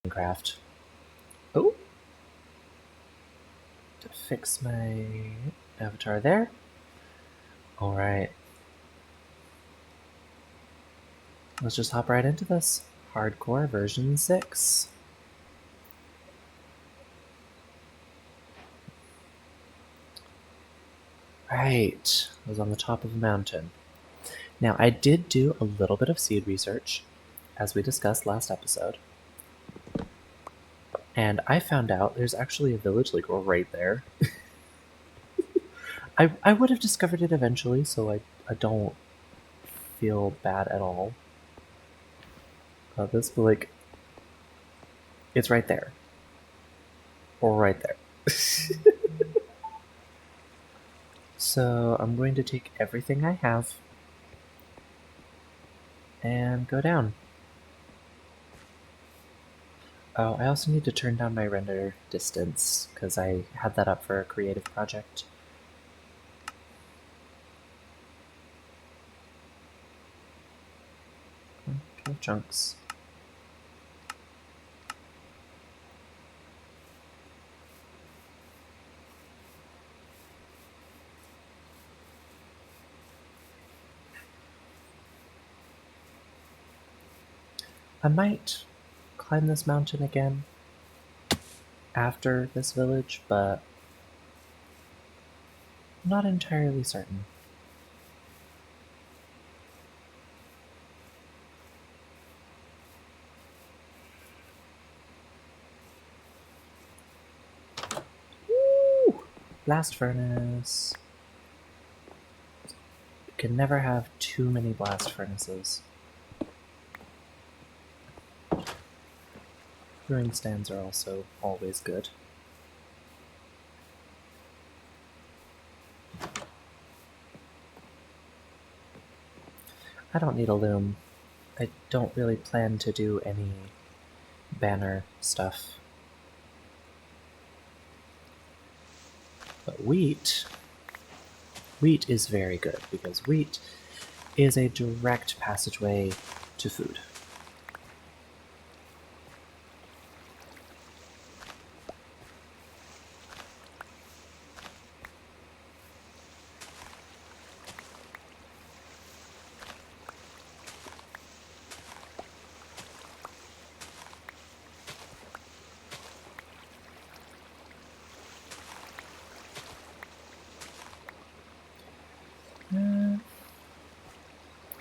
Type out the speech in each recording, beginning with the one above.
Minecraft. Oh, to fix my avatar there. All right, let's just hop right into this. Hardcore version 6. Right, I was on the top of a mountain. Now, I did do a little bit of seed research, as we discussed last episode. And I found out there's actually a village like right there. I would have discovered it eventually, so I don't feel bad at all about this, but like, it's right there. Or right there. So I'm going to take everything I have and go down. Oh, I also need to turn down my render distance because I had that up for a creative project. Okay, chunks. I might climb this mountain again after this village, but I'm not entirely certain. Woo! Blast furnace. You can never have too many blast furnaces. Brewing stands are also always good. I don't need a loom. I don't really plan to do any banner stuff. But wheat is very good because wheat is a direct passageway to food.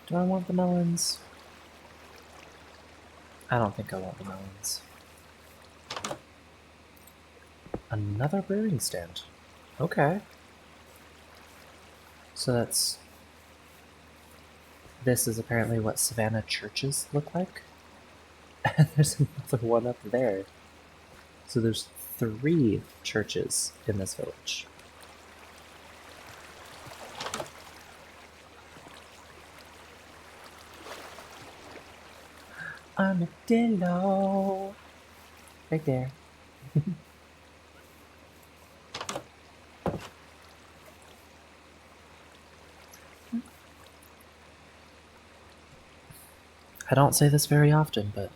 Do I want the melons? I don't think I want the melons. Another brewing stand. Okay. So this is apparently what Savannah churches look like. There's another one up there. So there's 3 churches in this village. Armadillo! Right there. I don't say this very often, but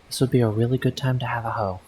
this would be a really good time to have a hoe.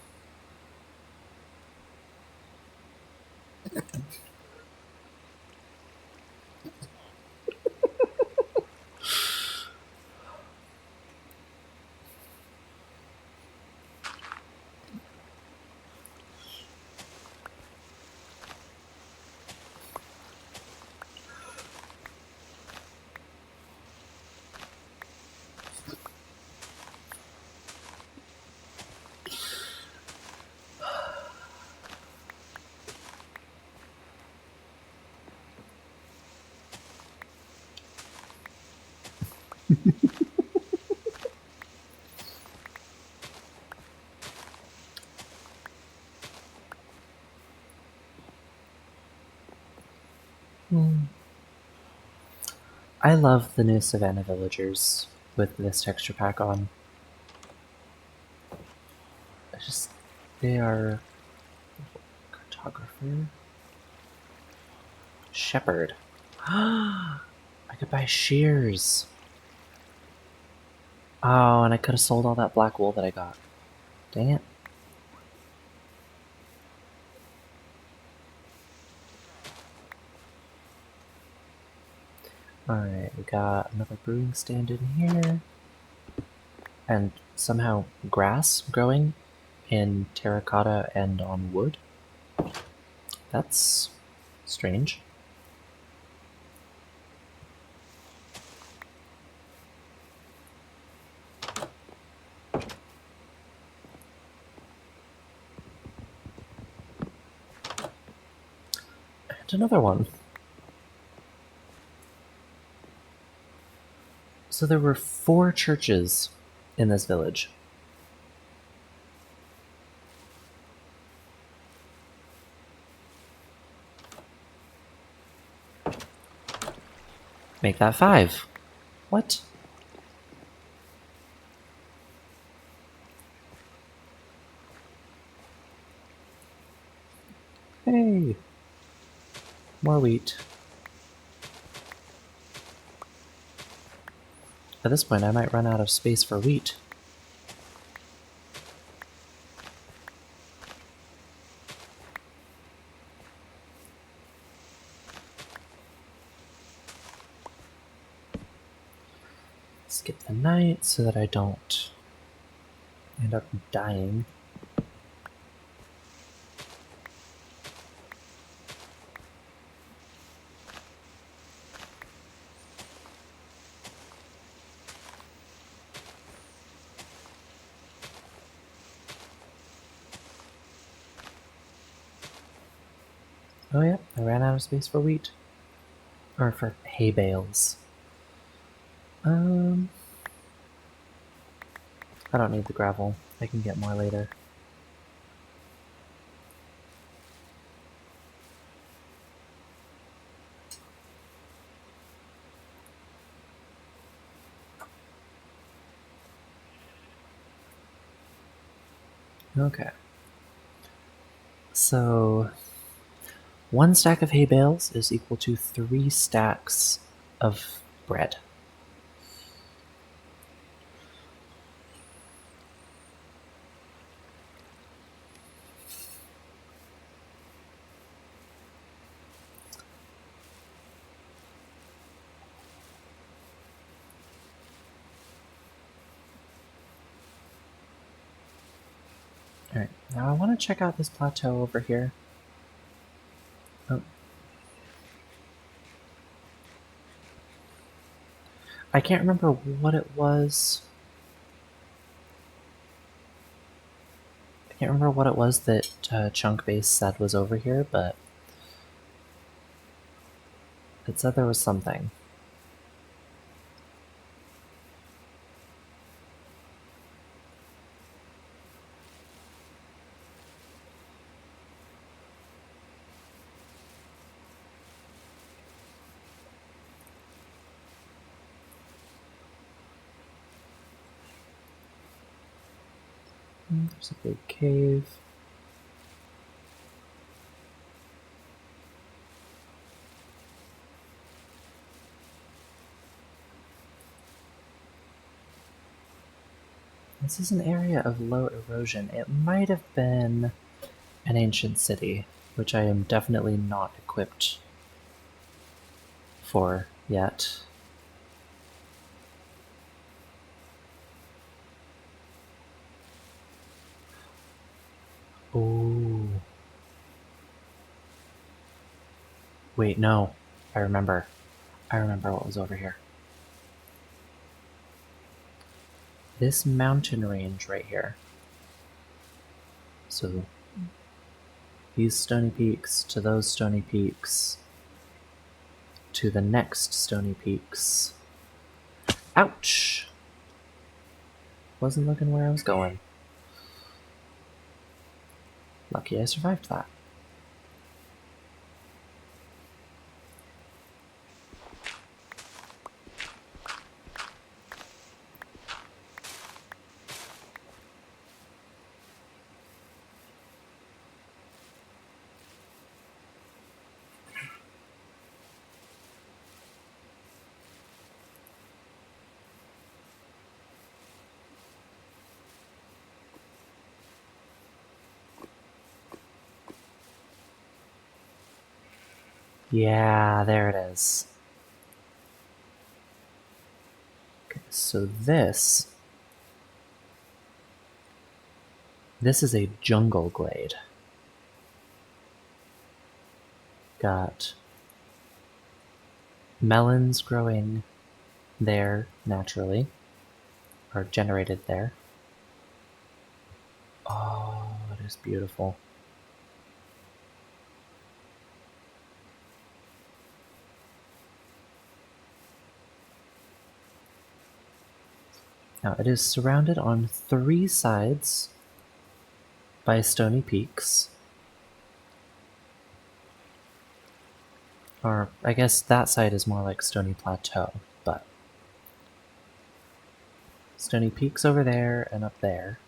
I love the new Savannah villagers with this texture pack on. They are cartographer, shepherd. I could buy shears. Oh, and I could have sold all that black wool that I got. Dang it. Alright, we got another brewing stand in here. And somehow grass growing in terracotta and on wood. That's strange. And another one. So there were 4 churches in this village. Make that 5. What? Hey! More wheat. At this point, I might run out of space for wheat. Skip the night so that I don't end up dying. Oh yeah, I ran out of space for wheat. Or for hay bales. I don't need the gravel. I can get more later. Okay. So 1 stack of hay bales is equal to 3 stacks of bread. Alright, now I want to check out this plateau over here. Oh. I can't remember what it was. I can't remember what it was that Chunk Base said was over here, but it said there was something. There's a big cave. This is an area of low erosion. It might have been an ancient city, which I am definitely not equipped for yet. Ooh. Wait, no. I remember. I remember what was over here. This mountain range right here. So these stony peaks to those stony peaks to the next stony peaks. Ouch! Wasn't looking where I was going. Lucky I survived that. Yeah, there it is. Okay, so this is a jungle glade. Got melons growing there naturally, or generated there. Oh, it is beautiful. Now it is surrounded on 3 sides by stony peaks. Or I guess that side is more like Stony Plateau, but Stony Peaks over there and up there.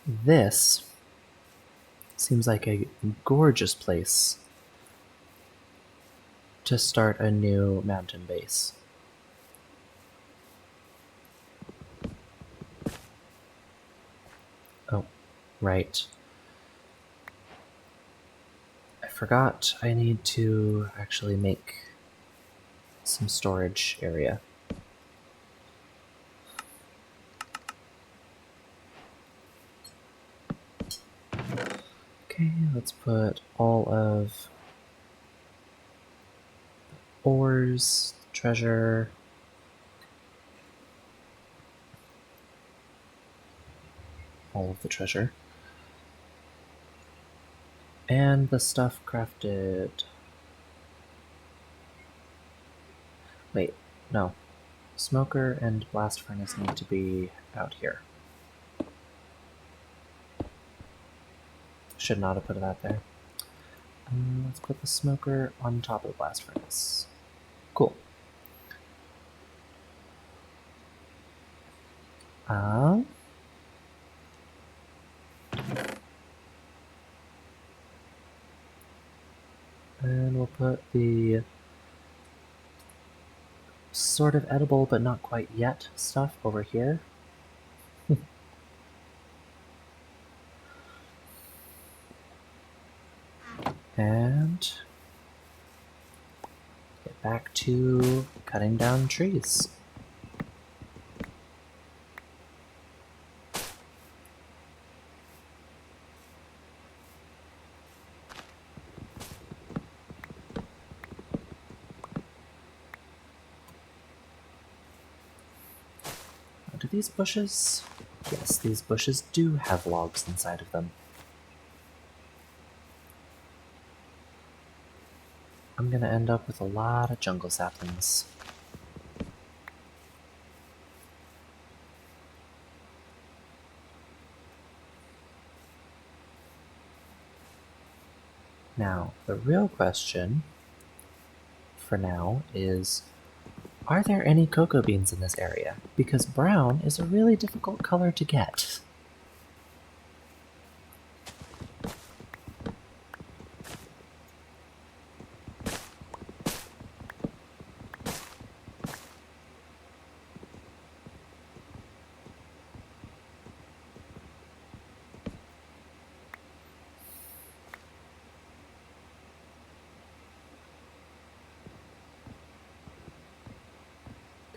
This seems like a gorgeous place to start a new mountain base. Oh, right. I forgot I need to actually make some storage area. Okay, let's put all of ores, treasure, all of the treasure, and the stuff crafted. Wait, no. Smoker and blast furnace need to be out here. Should not have put that there. Let's put the smoker on top of the blast furnace. Cool. And we'll put the sort of edible but not quite yet stuff over here. And get back to cutting down trees. Do these bushes? Yes, these bushes do have logs inside of them. I'm gonna end up with a lot of jungle saplings. Now, the real question for now is, are there any cocoa beans in this area? Because brown is a really difficult color to get.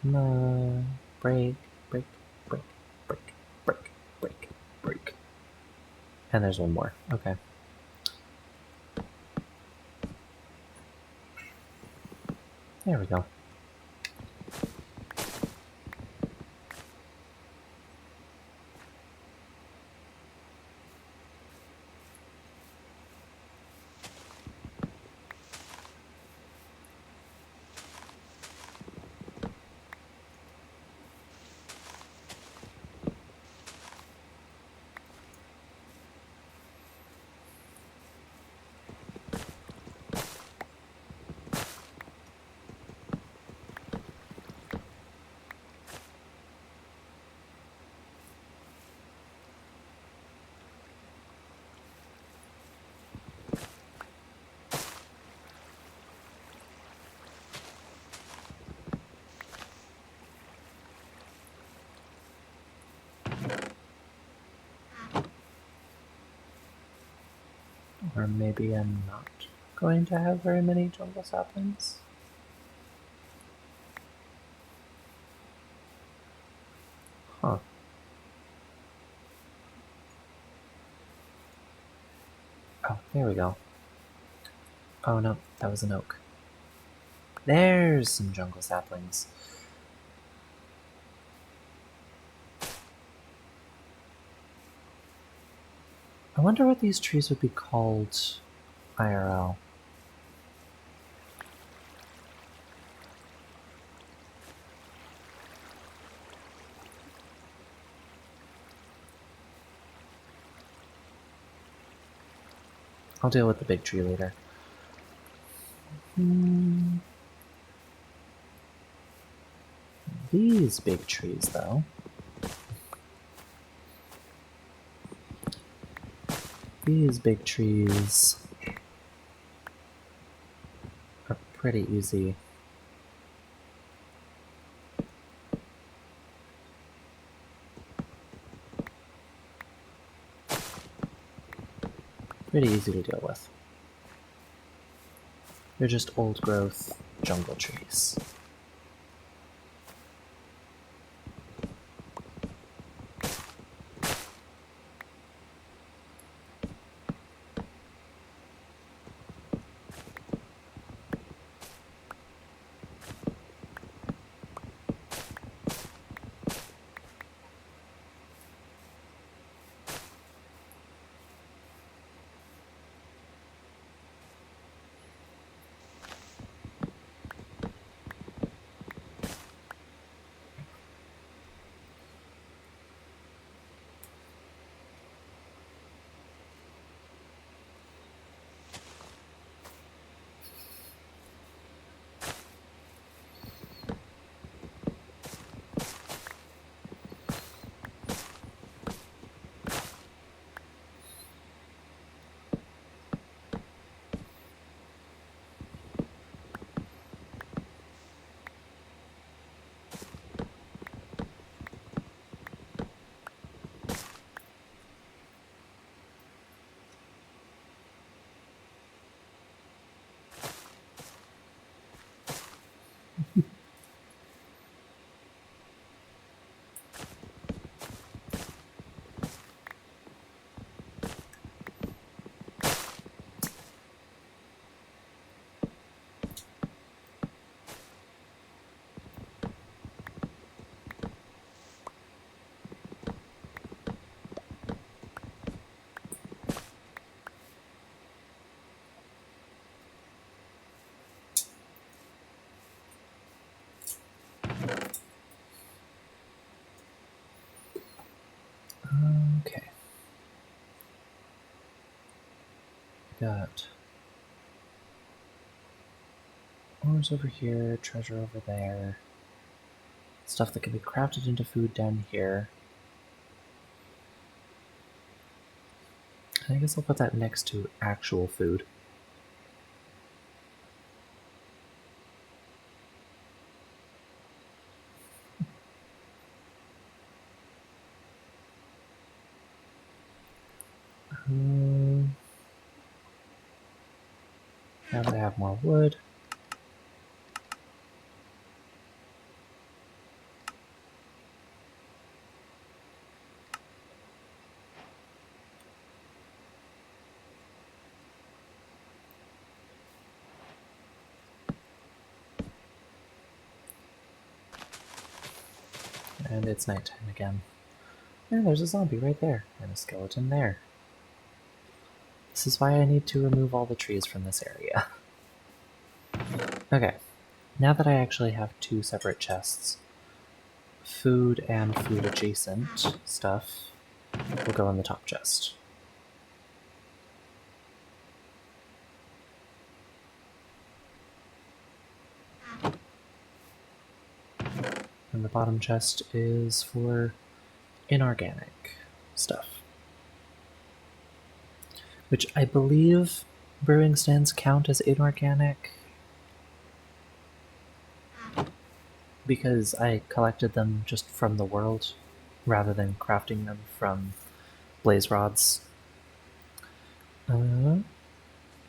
Come on, break, break, break, break, break, break, break. And there's one more, okay. There we go. Or maybe I'm not going to have very many jungle saplings. Huh. Oh, there we go. Oh no, that was an oak. There's some jungle saplings. I wonder what these trees would be called IRL. I'll deal with the big tree later. These big trees, though. These big trees are pretty easy. Pretty easy to deal with. They're just old growth jungle trees. Okay. Got ores over here, treasure over there. Stuff that can be crafted into food down here. I guess I'll put that next to actual food. Now that I have more wood. And it's nighttime again. And there's a zombie right there, and a skeleton there. This is why I need to remove all the trees from this area. Okay, now that I actually have two separate chests, food and food adjacent stuff will go in the top chest. And the bottom chest is for inorganic stuff. Which I believe brewing stands count as inorganic because I collected them just from the world rather than crafting them from blaze rods.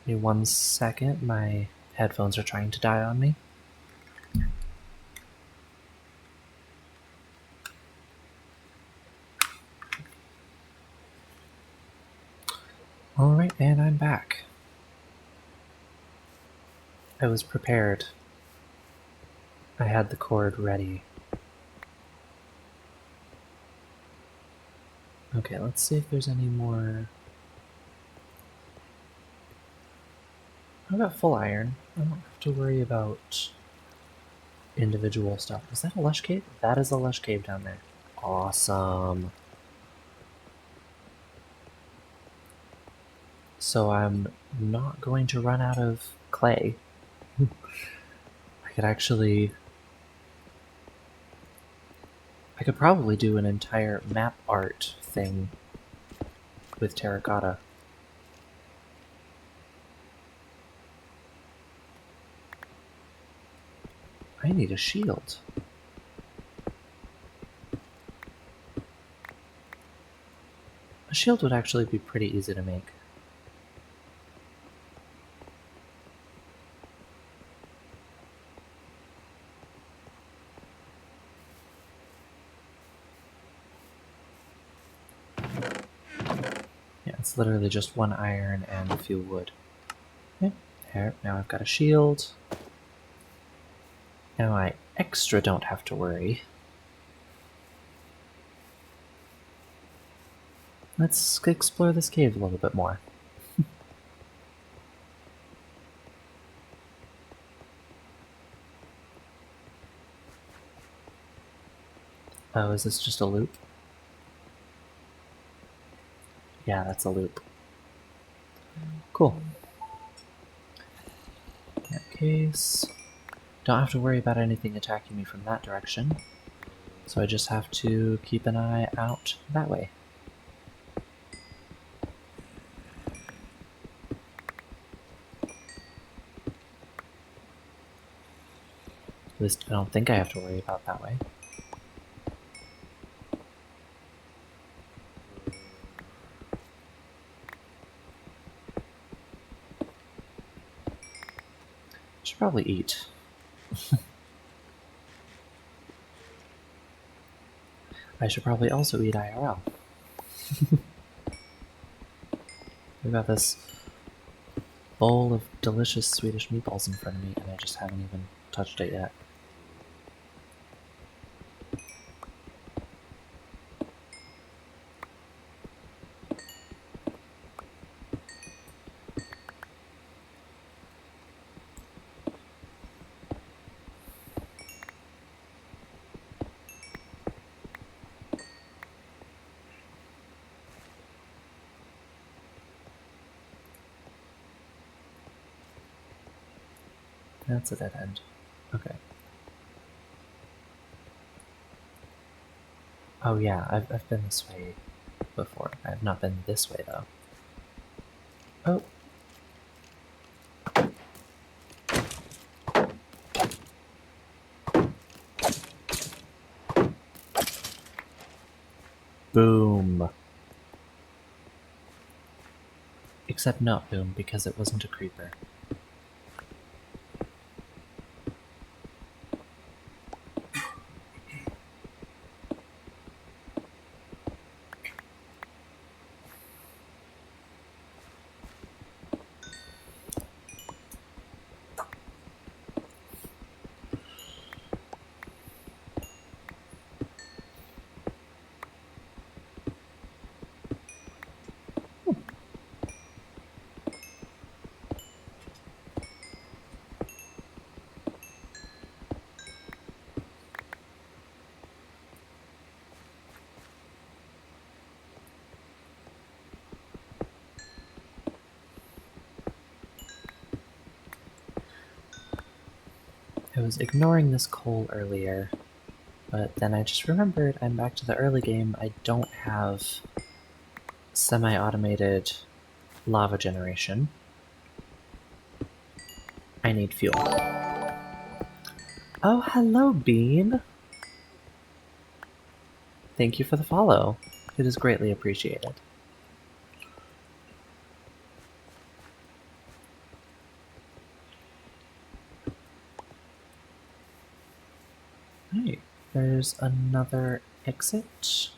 Give me 1 second, my headphones are trying to die on me. Alright, and I'm back. I was prepared. I had the cord ready. Okay, let's see if there's any more. I've got full iron. I don't have to worry about individual stuff. Is that a lush cave? That is a lush cave down there. Awesome. So I'm not going to run out of clay. I could actually... I could probably do an entire map art thing with terracotta. I need a shield. A shield would actually be pretty easy to make. Yeah, it's literally just 1 iron and a few wood. Okay, there, now I've got a shield. Now I extra don't have to worry. Let's explore this cave a little bit more. Oh, is this just a loop? Yeah, that's a loop. Cool. In that case, don't have to worry about anything attacking me from that direction. So I just have to keep an eye out that way. At least I don't think I have to worry about that way. Should probably eat. I should probably also eat IRL. We've got this bowl of delicious Swedish meatballs in front of me, and I just haven't even touched it yet. That's a dead end. Okay. Oh yeah, I've been this way before. I have not been this way though. Oh. Boom. Except not boom, because it wasn't a creeper. I was ignoring this coal earlier, but then I just remembered I'm back to the early game. I don't have semi-automated lava generation. I need fuel. Oh, hello, Bean! Thank you for the follow. It is greatly appreciated. Hey, there's another exit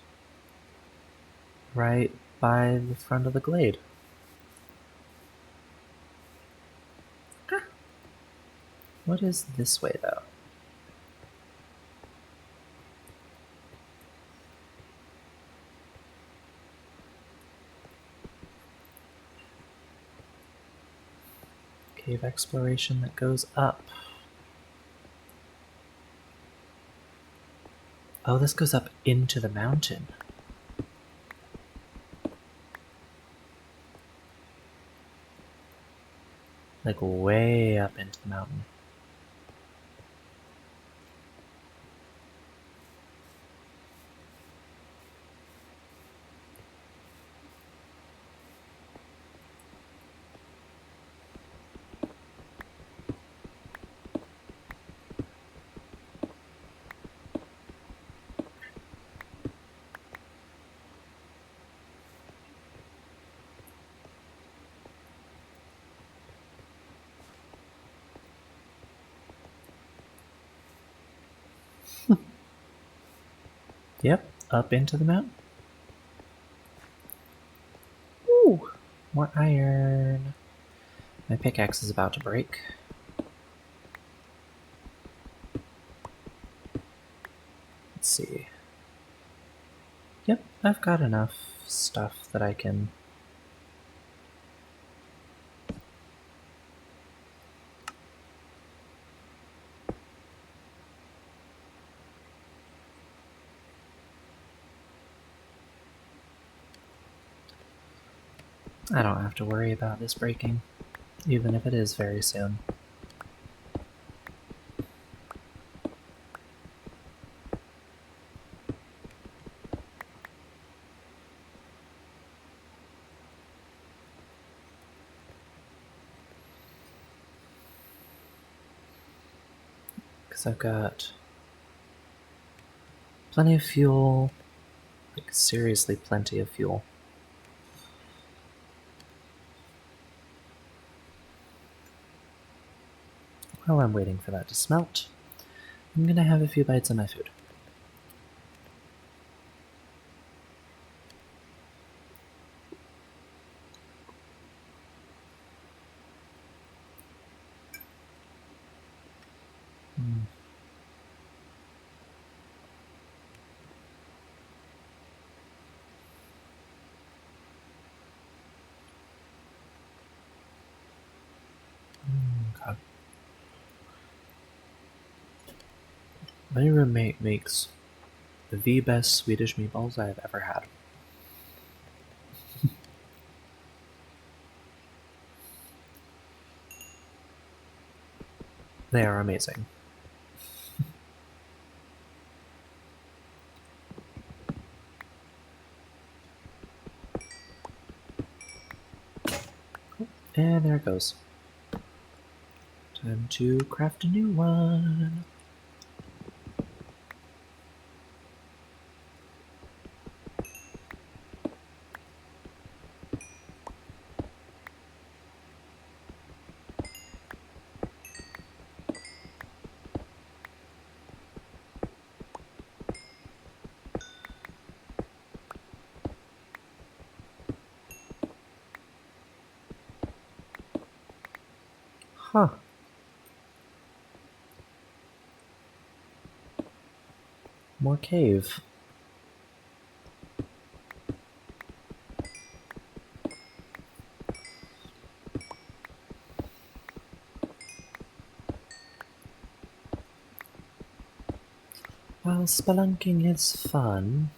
right by the front of the glade. What is this way, though? Cave exploration that goes up. Oh, this goes up into the mountain. Like way up into the mountain. Yep, up into the mountain. Ooh, more iron. My pickaxe is about to break. Let's see. Yep, I've got enough stuff that I can... I don't have to worry about this breaking, even if it is very soon. Because I've got plenty of fuel, like seriously plenty of fuel. While I'm waiting for that to smelt, I'm gonna have a few bites of my food. Mm. God. My roommate makes the best Swedish meatballs I have ever had. They are amazing. And there it goes. Time to craft a new one. Huh. More cave. While spelunking is fun,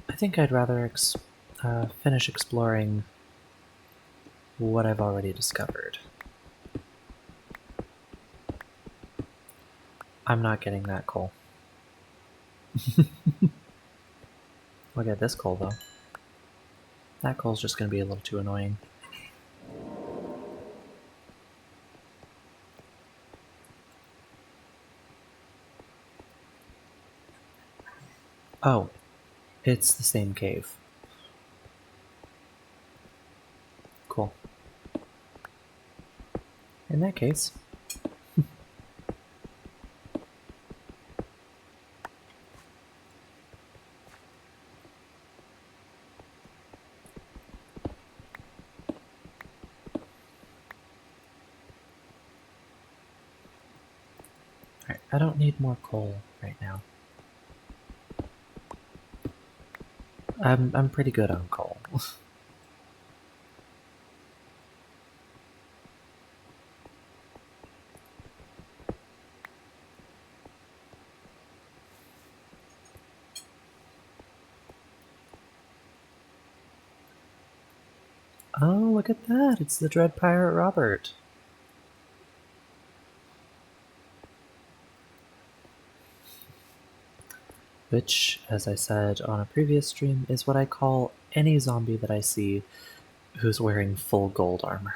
I think I'd rather finish exploring what I've already discovered. I'm not getting that coal. I'll get this coal, though. That coal's just going to be a little too annoying. Oh, it's the same cave. Cool. In that case, I don't need more coal right now. I'm pretty good on coal. Oh, look at that! It's the Dread Pirate Robert. Which, as I said on a previous stream, is what I call any zombie that I see who's wearing full gold armor.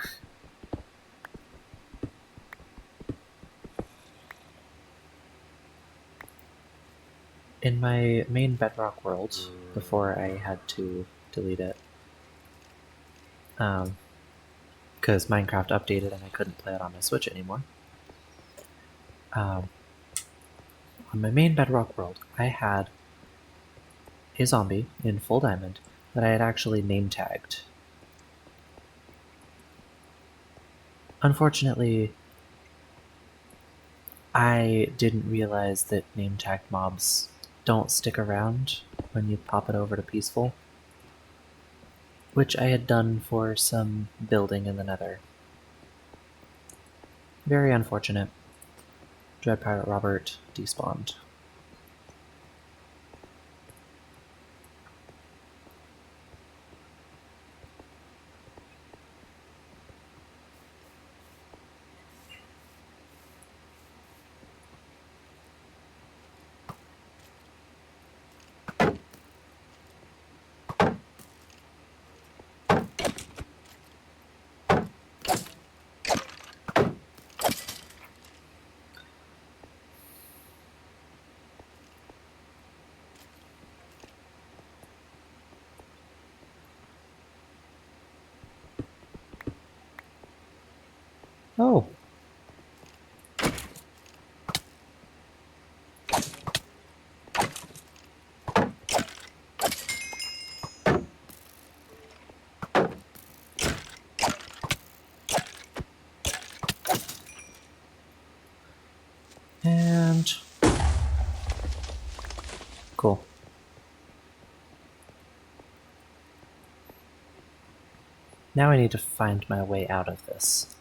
In my main Bedrock world, before I had to delete it, because Minecraft updated and I couldn't play it on my Switch anymore, on my main Bedrock world, I had a zombie in full diamond that I had actually name tagged. Unfortunately, I didn't realize that name tagged mobs don't stick around when you pop it over to peaceful, which I had done for some building in the Nether. Very unfortunate. Dread Pirate Robert despawned. Oh. And cool. Now I need to find my way out of this.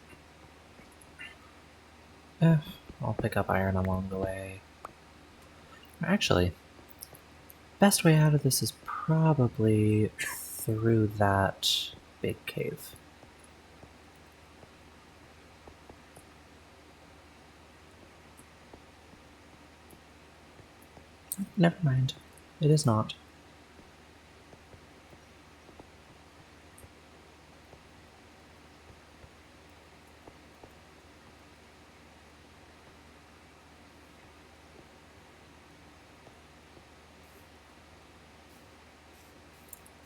I'll pick up iron along the way. Actually, best way out of this is probably through that big cave. Never mind. It is not.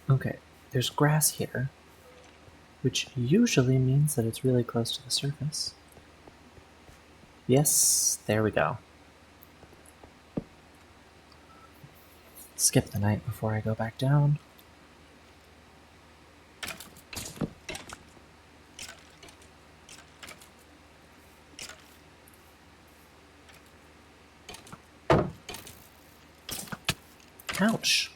Okay, there's grass here, which usually means that it's really close to the surface. Yes, there we go. Skip the night before I go back down. Ouch.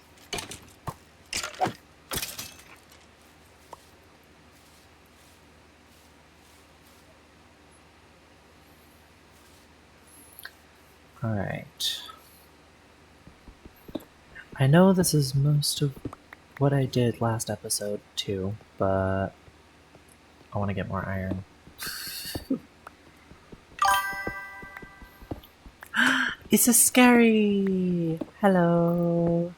Alright. I know this is most of what I did last episode too, but I want to get more iron. It's a scary! Hello!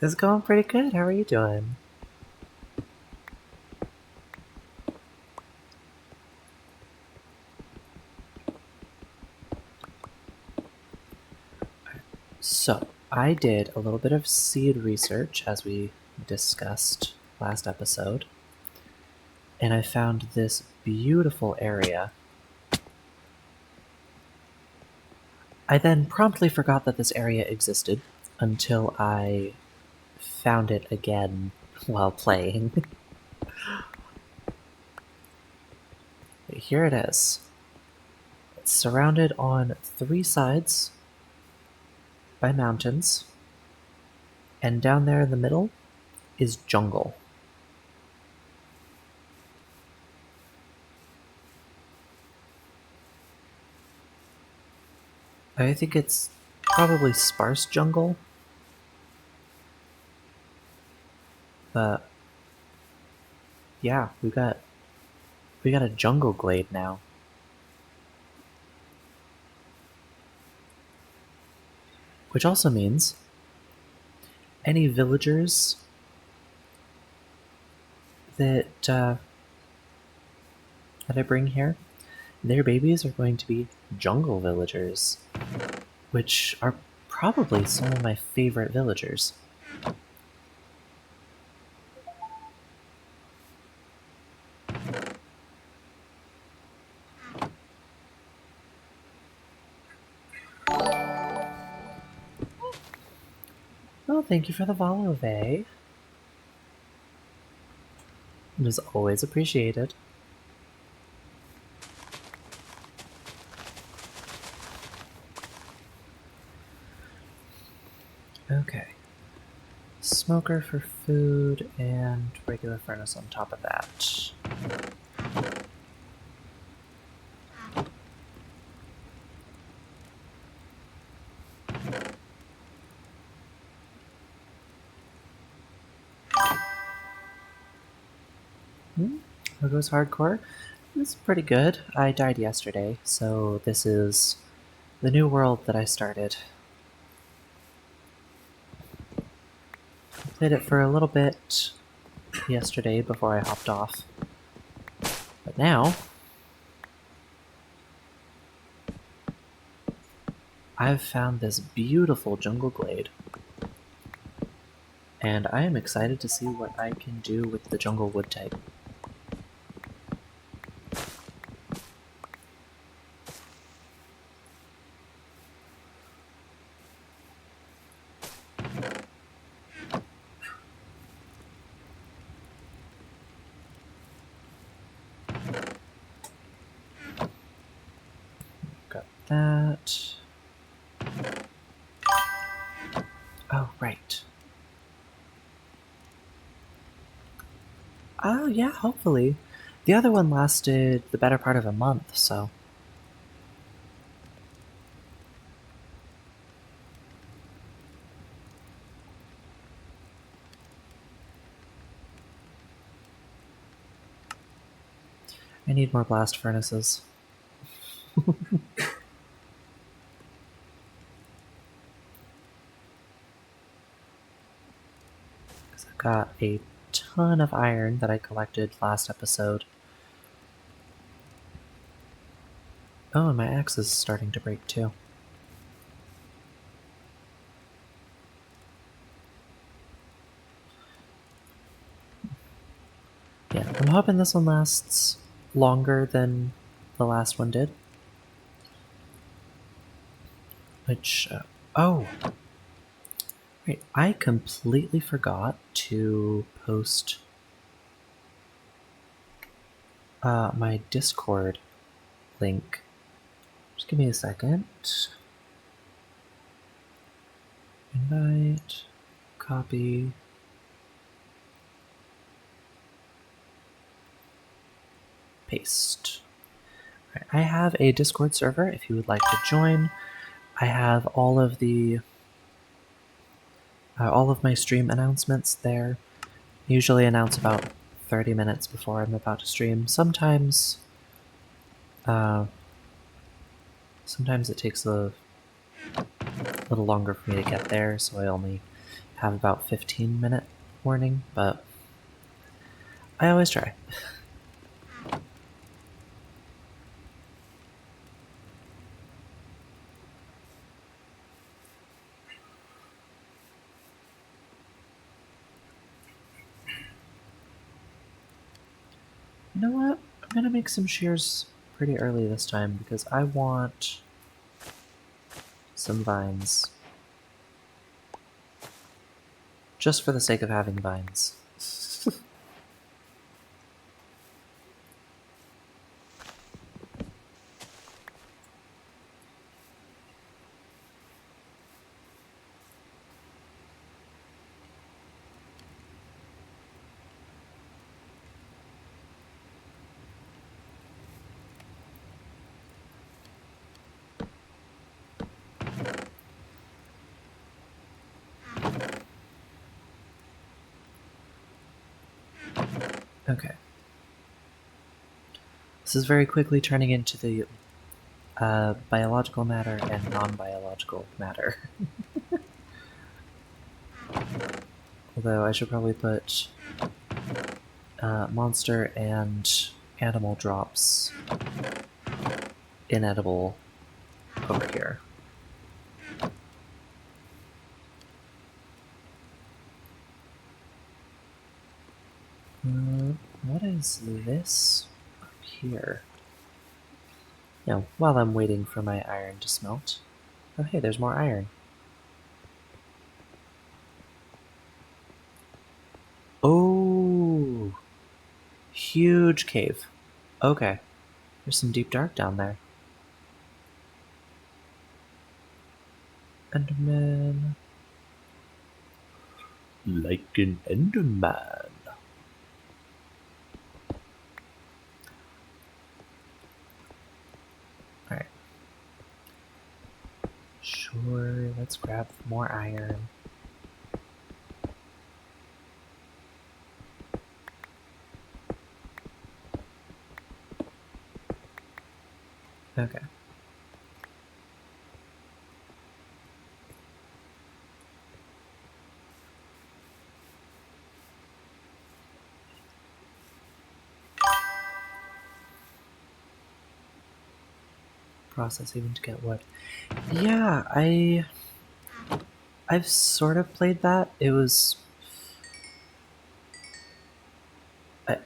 It's going pretty good. How are you doing? So, I did a little bit of seed research as we discussed last episode, and I found this beautiful area. I then promptly forgot that this area existed until I found it again while playing. Here it is. It's surrounded on 3 sides by mountains, and down there in the middle is jungle. I think it's probably sparse jungle, but yeah, we got a jungle glade now. Which also means any villagers that I bring here, their babies are going to be jungle villagers, which are probably some of my favorite villagers. Oh, thank you for the follow, Vay. It is always appreciated. Okay. Smoker for food and regular furnace on top of that. How goes hardcore? It's pretty good. I died yesterday, so this is the new world that I started. I played it for a little bit yesterday before I hopped off. But now, I've found this beautiful jungle glade. And I am excited to see what I can do with the jungle wood type. Got that. Oh, right. Oh, yeah, hopefully. The other one lasted the better part of a month, so. I need more blast furnaces. I've got a ton of iron that I collected last episode. Oh, and my axe is starting to break too. Yeah, I'm hoping this one lasts longer than the last one did. Which, oh, right, I completely forgot to post my Discord link. Just give me a second. Invite, copy. Paste. Right, I have a Discord server if you would like to join. I have all of my stream announcements there. I usually announce about 30 minutes before I'm about to stream. Sometimes it takes a little longer for me to get there, so I only have about 15-minute warning, but I always try. You know what? I'm gonna make some shears pretty early this time because I want some vines. Just for the sake of having vines. Okay. This is very quickly turning into the biological matter and non-biological matter. Although I should probably put monster and animal drops inedible over here. What is this up here? Now, while I'm waiting for my iron to smelt. Oh hey, there's more iron. Oh! Huge cave. Okay. There's some deep dark down there. Enderman. Like an Enderman. Alright. Sure, let's grab more iron. Okay. Process even to get wood. Yeah, I've sort of played that. It was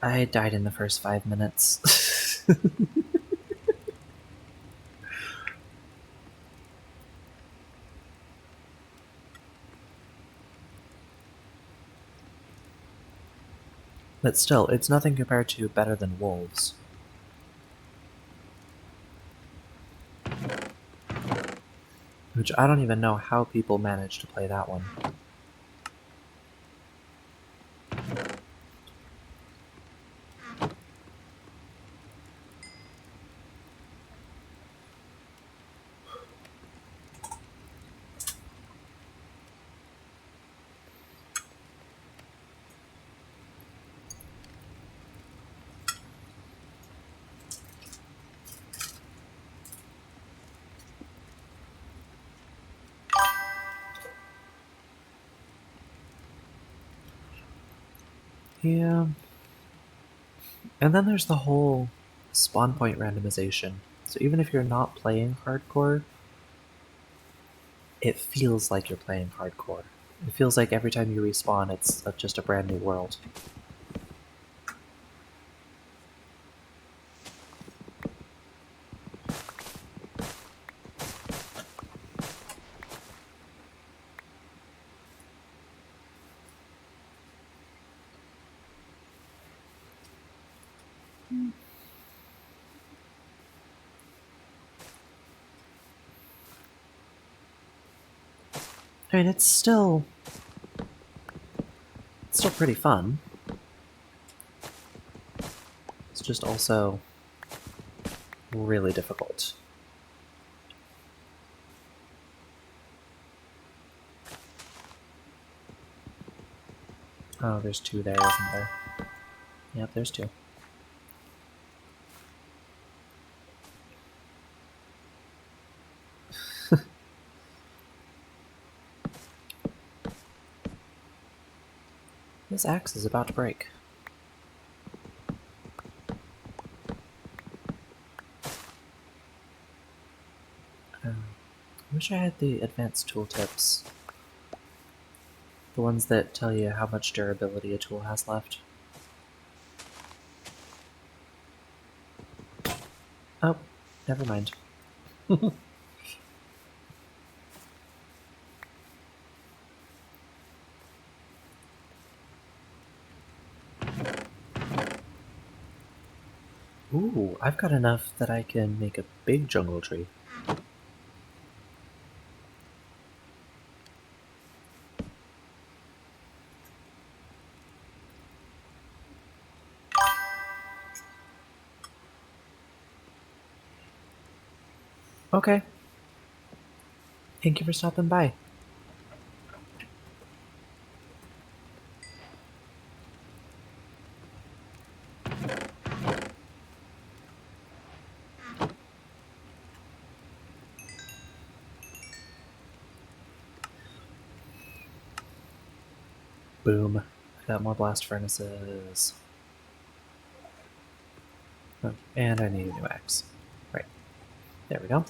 I died in the first 5 minutes. But still, it's nothing compared to Better Than Wolves. Which I don't even know how people manage to play that one. Yeah. And then there's the whole spawn point randomization. So even if you're not playing hardcore, it feels like you're playing hardcore. It feels like every time you respawn, it's just a brand new world. I mean, it's still pretty fun. It's just also really difficult. Oh, there's two there, isn't there? Yep, there's two. This axe is about to break. I wish I had the advanced tooltips. The ones that tell you how much durability a tool has left. Oh, never mind. Ooh, I've got enough that I can make a big jungle tree. Okay. Thank you for stopping by. Boom. I got more blast furnaces. Oh, and I need a new axe. Right. There we go.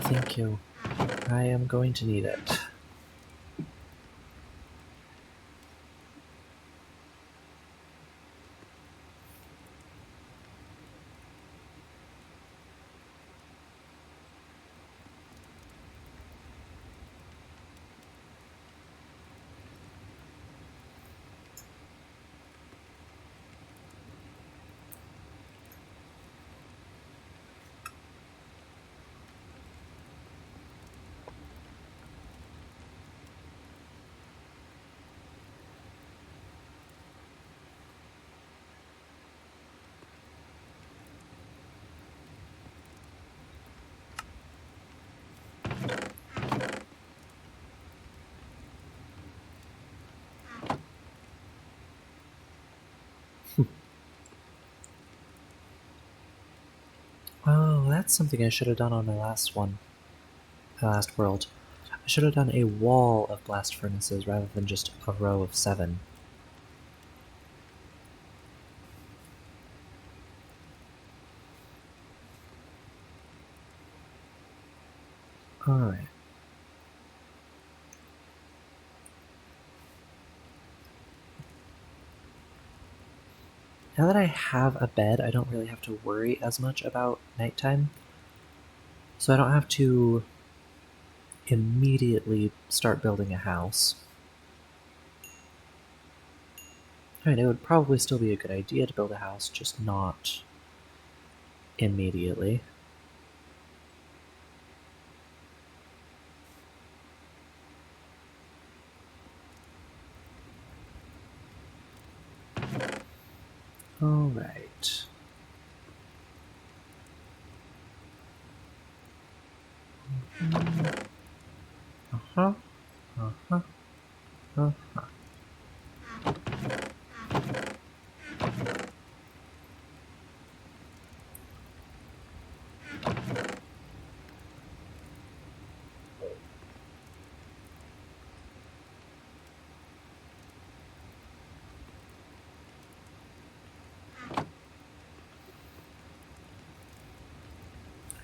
Thank you. I am going to need it. Oh, that's something I should have done on my last one. My last world. I should have done a wall of blast furnaces rather than just a row of 7. Alright. Now that I have a bed, I don't really have to worry as much about nighttime. So I don't have to immediately start building a house. I mean, it would probably still be a good idea to build a house, just not immediately. Alright. Uh-huh. Uh-huh. Uh-huh.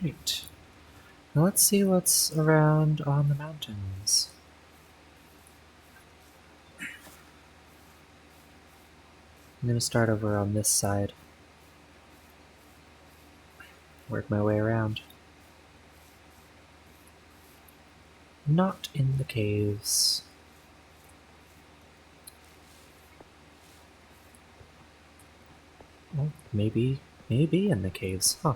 Right. Now let's see what's around on the mountains. I'm gonna start over on this side. Work my way around. Not in the caves. Well, maybe in the caves, huh?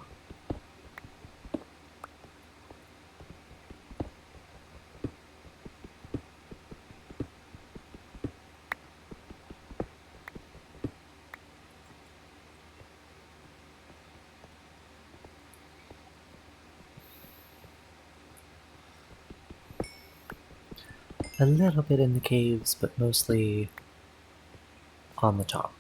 A little bit in the caves, but mostly on the top.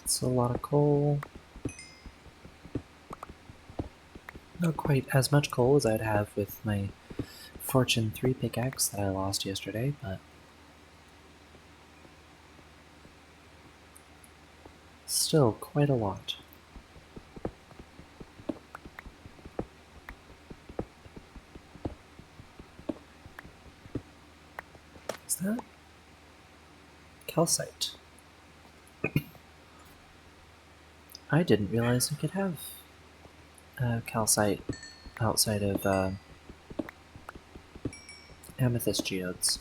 It's a lot of coal. Not quite as much coal as I'd have with my Fortune 3 pickaxe that I lost yesterday, but still quite a lot. Is that calcite? I didn't realize we could have calcite outside of amethyst geodes.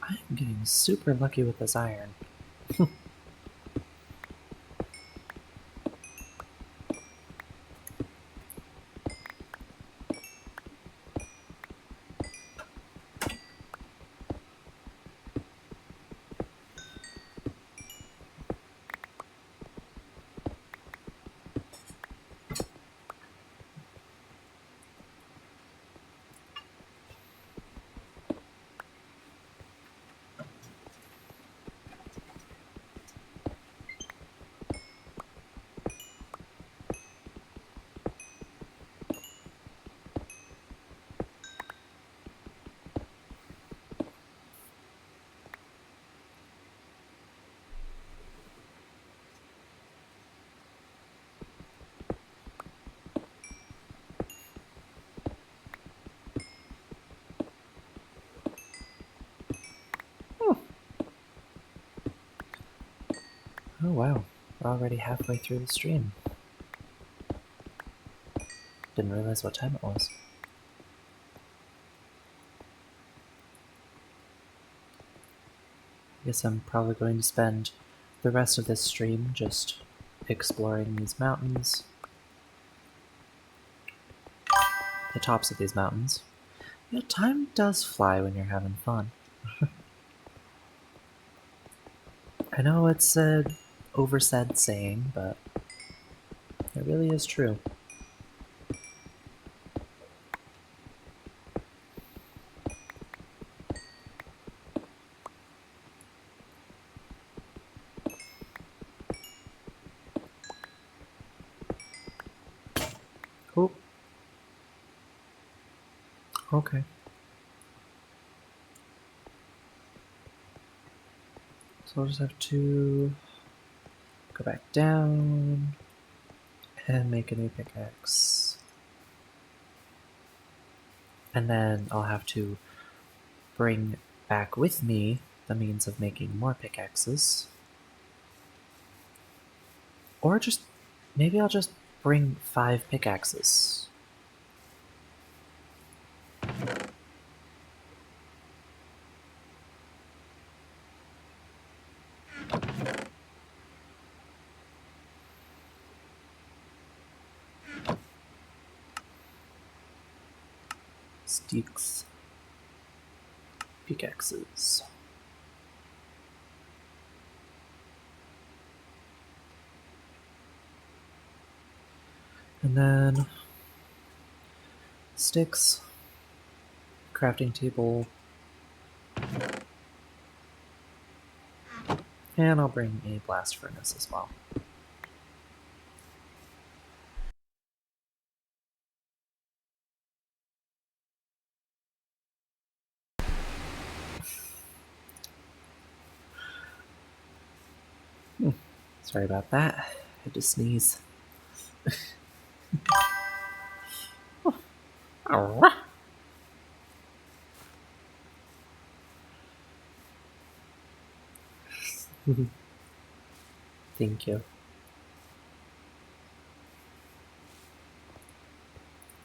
I am getting super lucky with this iron. Oh wow, we're already halfway through the stream. Didn't realize what time it was. Guess I'm probably going to spend the rest of this stream just exploring these mountains. The tops of these mountains. Yeah, time does fly when you're having fun. I know it's an oversaid saying, but it really is true. Oh. Okay. So I'll just have to go back down and make a new pickaxe. And then I'll have to bring back with me the means of making more pickaxes. Or just, maybe I'll just bring 5 pickaxes. Sticks. Pickaxes. And then sticks, crafting table, and I'll bring a blast furnace as well. Sorry about that. I had to sneeze. Thank you.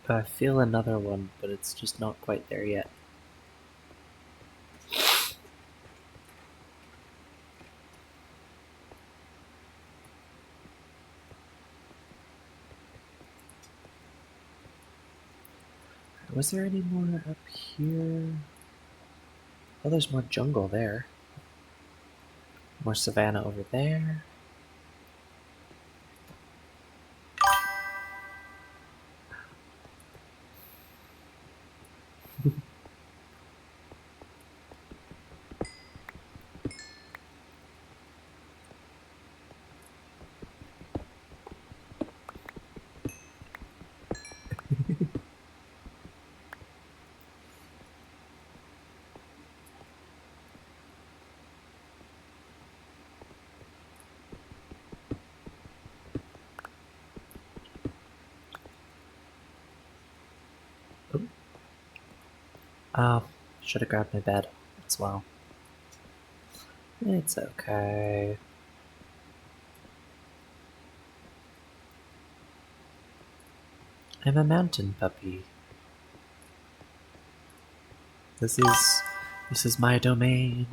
I feel another one, but it's just not quite there yet. Was there any more up here? Oh, there's more jungle there. More savanna over there. Oh, should have grabbed my bed as well. It's okay. I'm a mountain puppy. This is my domain.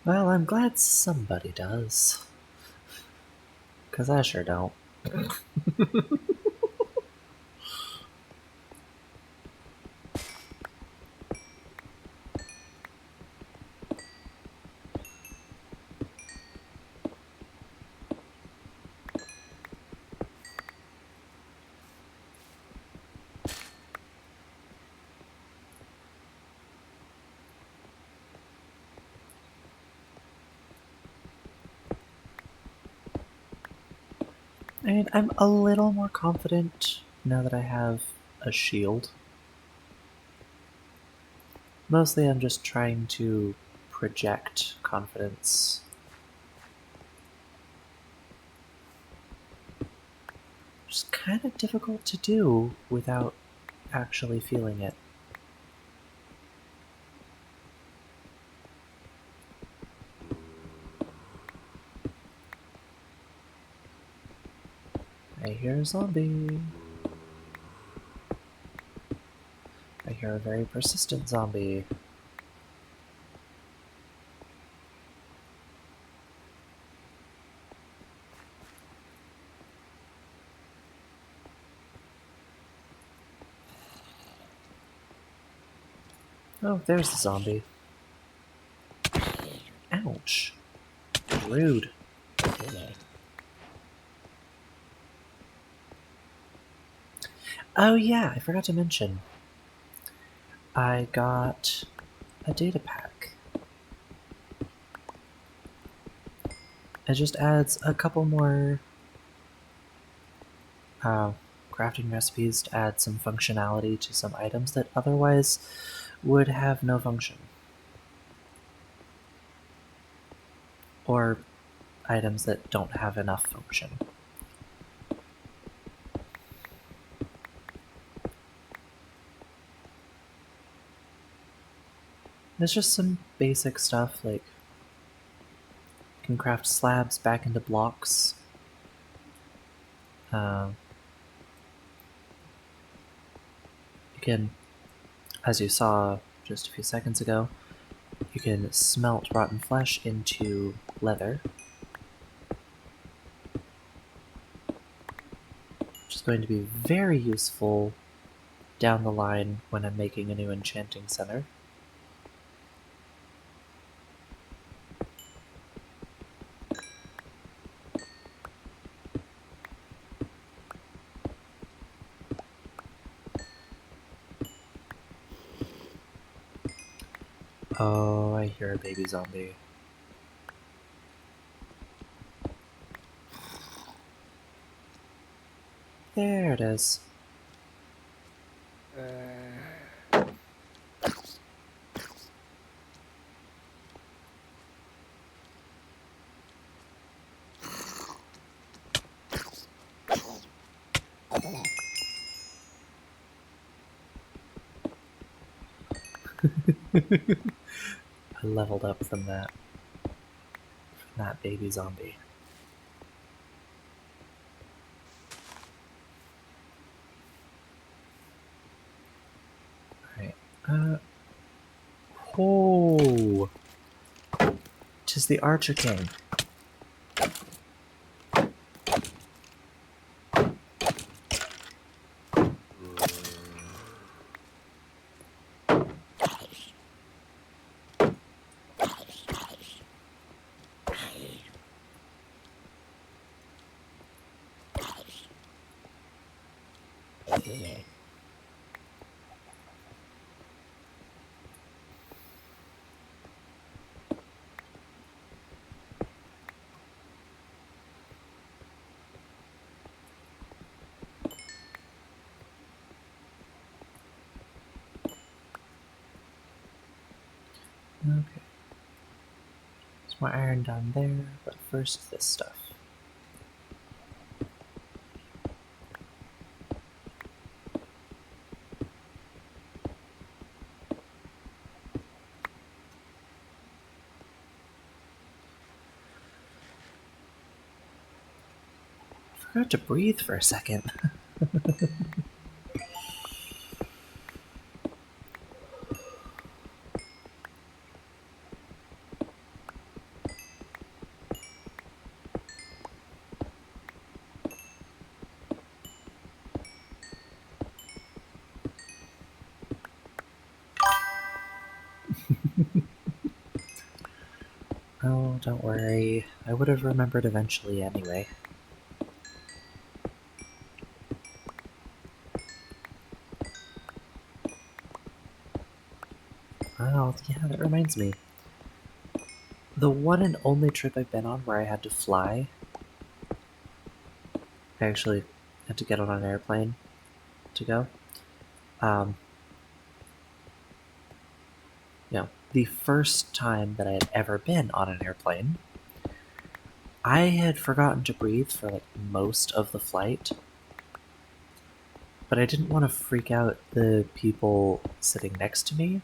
Well, I'm glad somebody does. 'Cause I sure don't. I mean, I'm a little more confident now that I have a shield. Mostly I'm just trying to project confidence. It's kind of difficult to do without actually feeling it. I hear a zombie. I hear a very persistent zombie. Oh, there's the zombie. Ouch. Rude. Oh yeah, I forgot to mention. I got a data pack. It just adds a couple more uh, crafting recipes to add some functionality to some items that otherwise would have no function. Or items that don't have enough function. There's just some basic stuff like you can craft slabs back into blocks. Uh, you can, as you saw just a few seconds ago, you can smelt rotten flesh into leather, which is going to be very useful down the line when I'm making a new enchanting center. Oh, I hear a baby zombie. There it is. I leveled up from that baby zombie. Alright. Oh! 'Tis the Archer King. Okay. There's more iron down there, but first this stuff. I forgot to breathe for a second. Oh, don't worry. I would have remembered eventually anyway. Oh, yeah, that reminds me. The one and only trip I've been on where I had to fly, I actually had to get on an airplane to go. Um, the first time that I had ever been on an airplane, I had forgotten to breathe for like most of the flight, but I didn't want to freak out the people sitting next to me.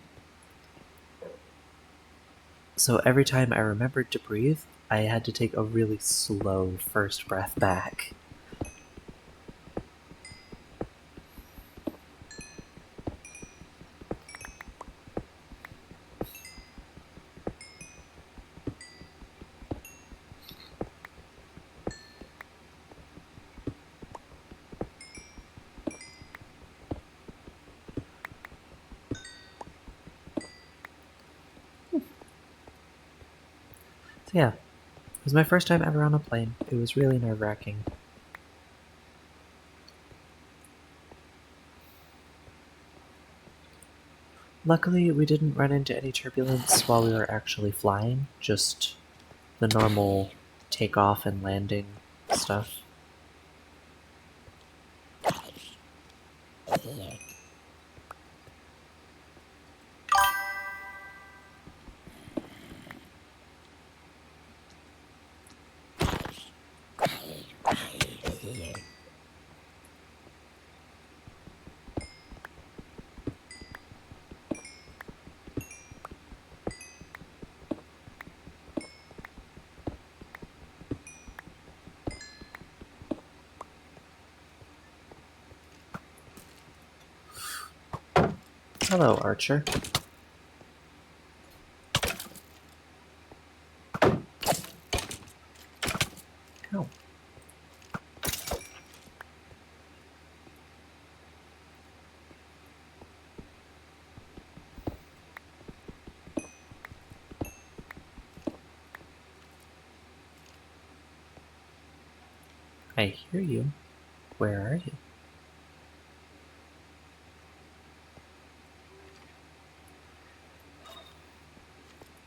So every time I remembered to breathe, I had to take a really slow first breath back. So yeah, it was my first time ever on a plane. It was really nerve-wracking. Luckily, we didn't run into any turbulence while we were actually flying, just the normal takeoff and landing stuff. Hello, Archer. Oh. I hear you. Where are you?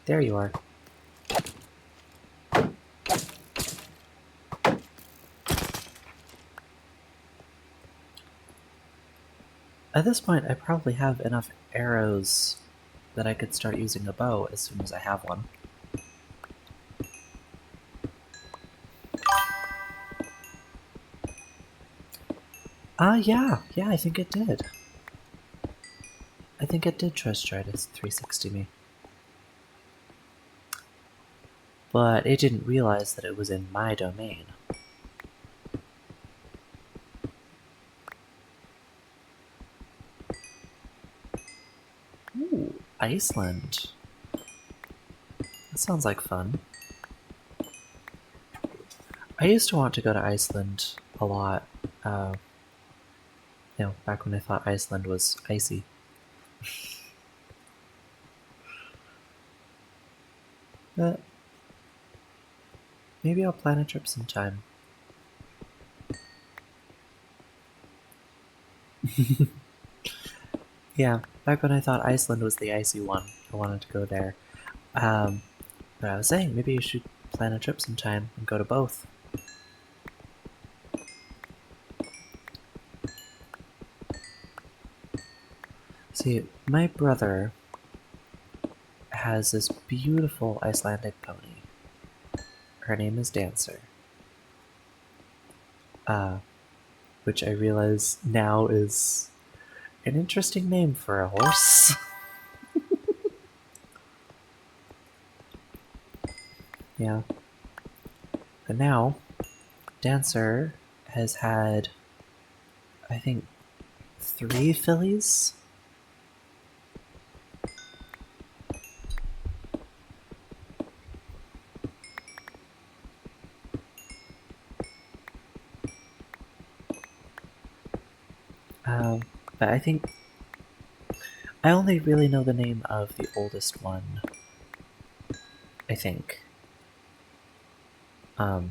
There you are. At this point, I probably have enough arrows that I could start using a bow as soon as I have one. Yeah, I think it did. I think it did try to 360 me. But it didn't realize that it was in my domain. Ooh, Iceland. That sounds like fun. I used to want to go to Iceland a lot. Back when I thought Iceland was icy. But maybe I'll plan a trip sometime. Yeah, back when I thought Iceland was the icy one, I wanted to go there. But I was saying, maybe you should plan a trip sometime and go to both. See, my brother has this beautiful Icelandic pony. Her name is Dancer. Which I realize now is an interesting name for a horse. Yeah. But now, Dancer has had, I think, 3 fillies? But I think I only really know the name of the oldest one. I think. At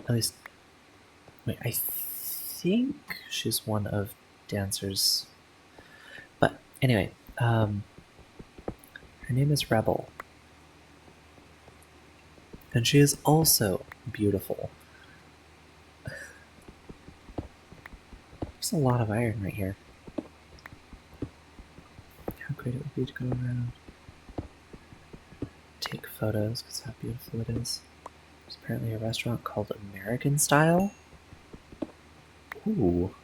least, wait, I think she's one of Dancer's. But anyway, her name is Rebel. And she is also beautiful. There's a lot of iron right here. How great it would be to go around. Take photos, because how beautiful it is. There's apparently a restaurant called American Style. Ooh.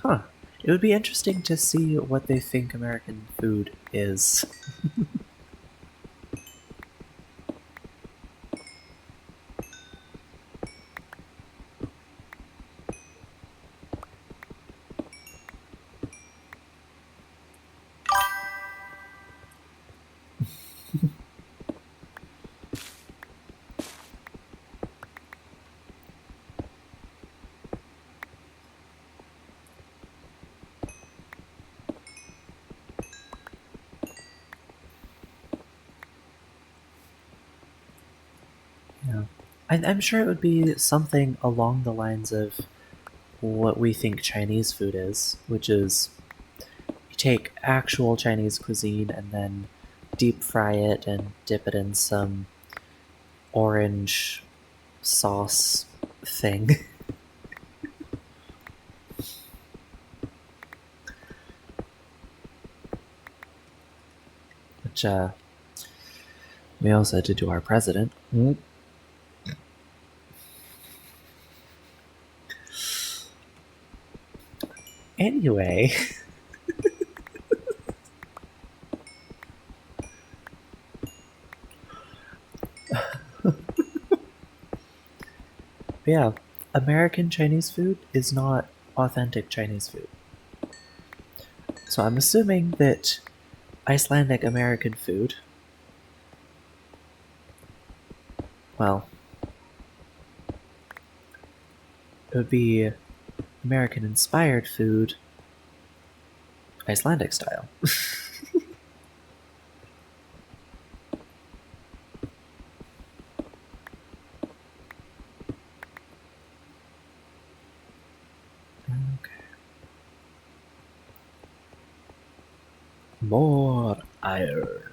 Huh. It would be interesting to see what they think American food is. Yeah. I'm sure it would be something along the lines of what we think Chinese food is, which is you take actual Chinese cuisine and then deep fry it and dip it in some orange sauce thing. Which we also had to do our president. Anyway. Yeah, American Chinese food is not authentic Chinese food. So I'm assuming that Icelandic American food, well, it would be American inspired food, Icelandic style. Okay. More iron.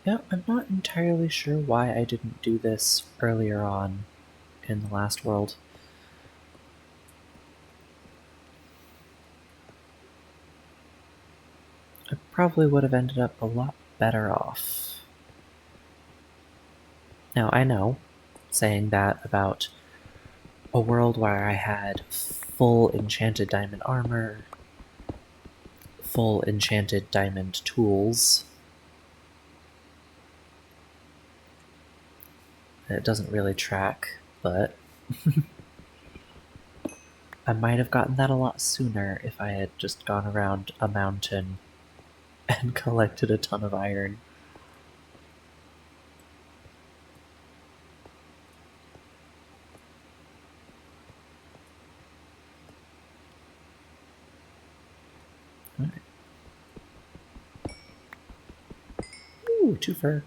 Yeah, I'm not entirely sure why I didn't do this earlier on in the last world. I probably would have ended up a lot better off. Now, I know, saying that about a world where I had full enchanted diamond armor, full enchanted diamond tools, it doesn't really track, but I might have gotten that a lot sooner if I had just gone around a mountain and collected a ton of iron. Alright. Ooh, two fur.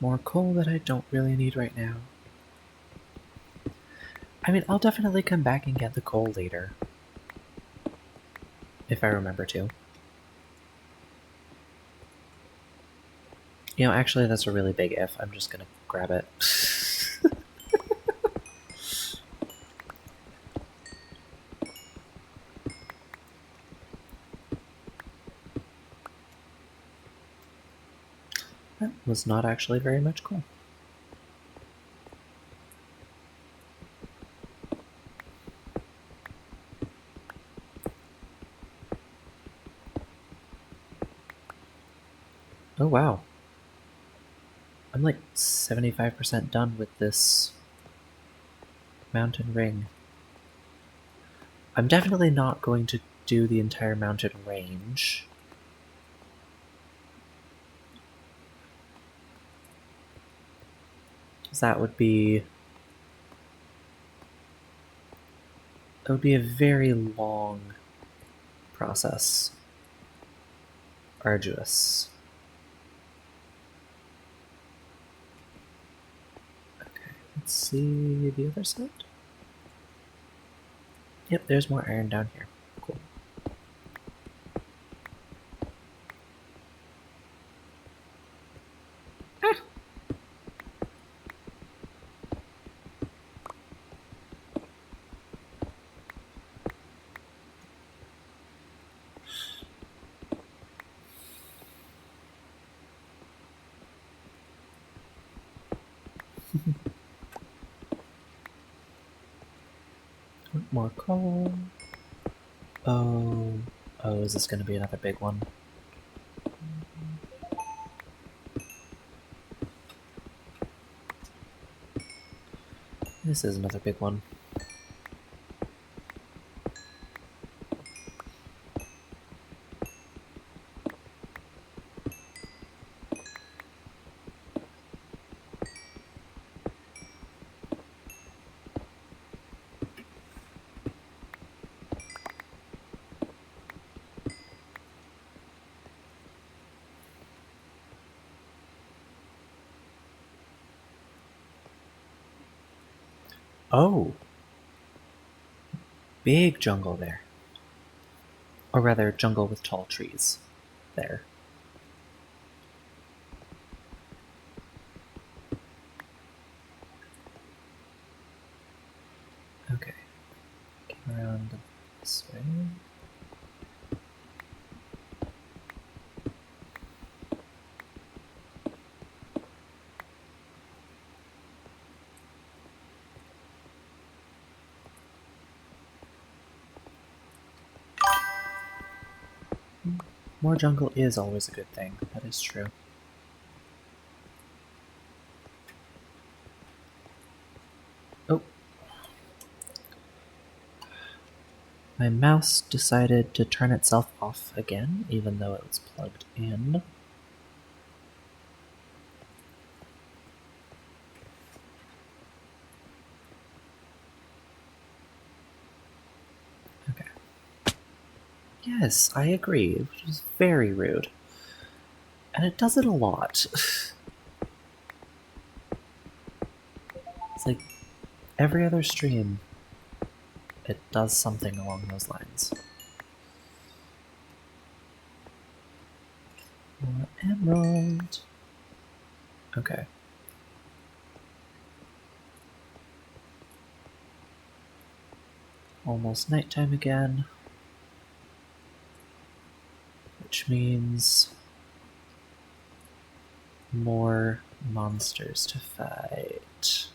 More coal that I don't really need right now. I mean, I'll definitely come back and get the coal later. If I remember to. You know, actually, that's a really big if. I'm just gonna grab it. That was not actually very much coal. Oh wow. I'm like 75% done with this mountain ring. I'm definitely not going to do the entire mountain range. Because that would be a very long process. Arduous. Okay, let's see the other side. Yep, there's more iron down here. Cool. Ah! More coal. Oh, is this going to be another big one? This is another big one. Oh, big jungle there. Or rather, jungle with tall trees. There. Okay. Come around this way. More jungle is always a good thing. That is true. Oh. My mouse decided to turn itself off again, even though it was plugged in. Okay. Yes, I agree. It was very rude. And it does it a lot. It's like every other stream, it does something along those lines. More emerald. Okay. Almost nighttime again. Which means more monsters to fight.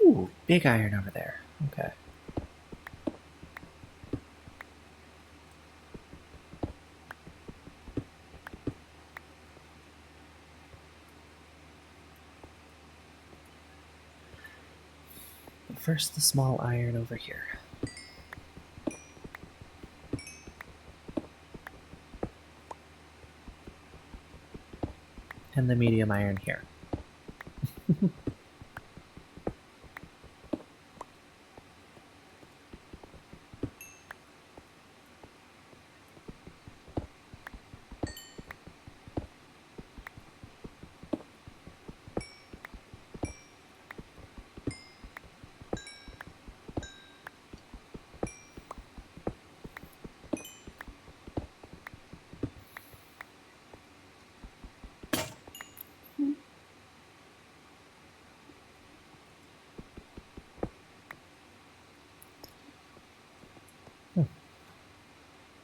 Ooh, big iron over there. Okay. But first, the small iron over here. And the medium iron here.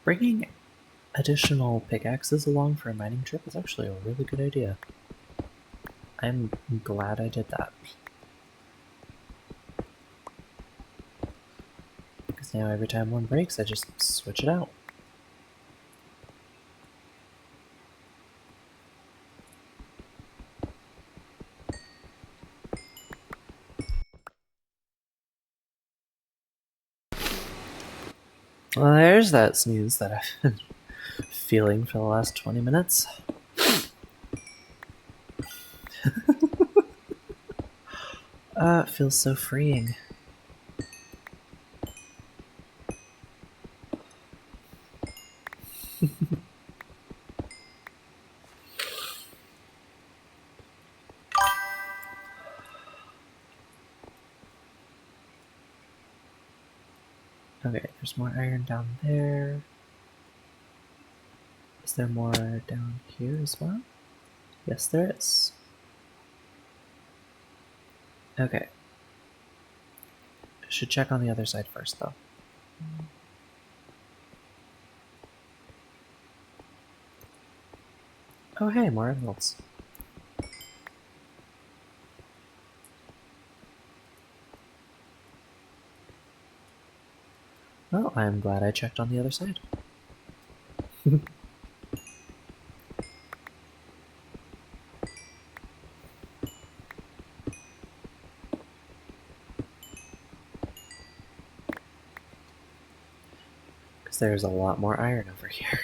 Bringing additional pickaxes along for a mining trip is actually a really good idea. I'm glad I did that. Because now every time one breaks, I just switch it out. Well, there's that snooze that I've been feeling for the last 20 minutes. It feels so freeing. Okay, there's more iron down there. Is there more down here as well? Yes, there is. Okay. Should check on the other side first, though. Oh, hey, more emeralds. Well, I'm glad I checked on the other side. Because there's a lot more iron over here.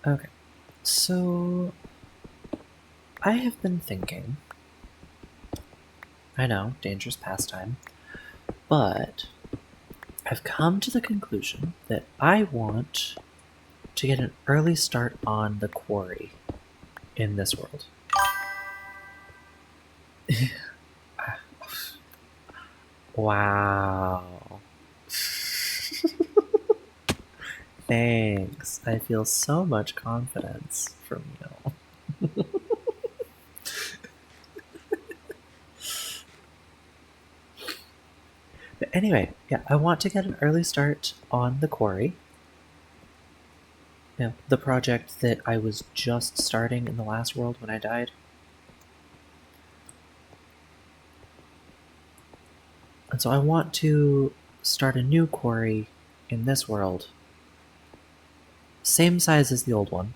Okay, so I have been thinking, I know, dangerous pastime, but I've come to the conclusion that I want to get an early start on the quarry in this world. Wow. Thanks. I feel so much confidence from you. But anyway, yeah, I want to get an early start on the quarry. Yeah, the project that I was just starting in the last world when I died. And so I want to start a new quarry in this world. Same size as the old one.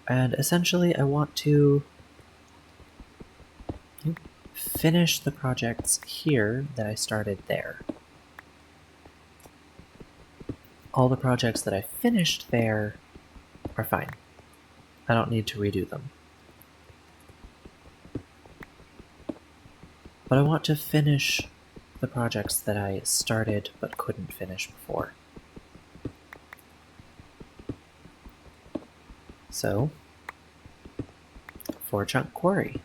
And essentially I want to finish the projects here that I started there. All the projects that I finished there are fine. I don't need to redo them. But I want to finish the projects that I started but couldn't finish before. So, 4-chunk quarry.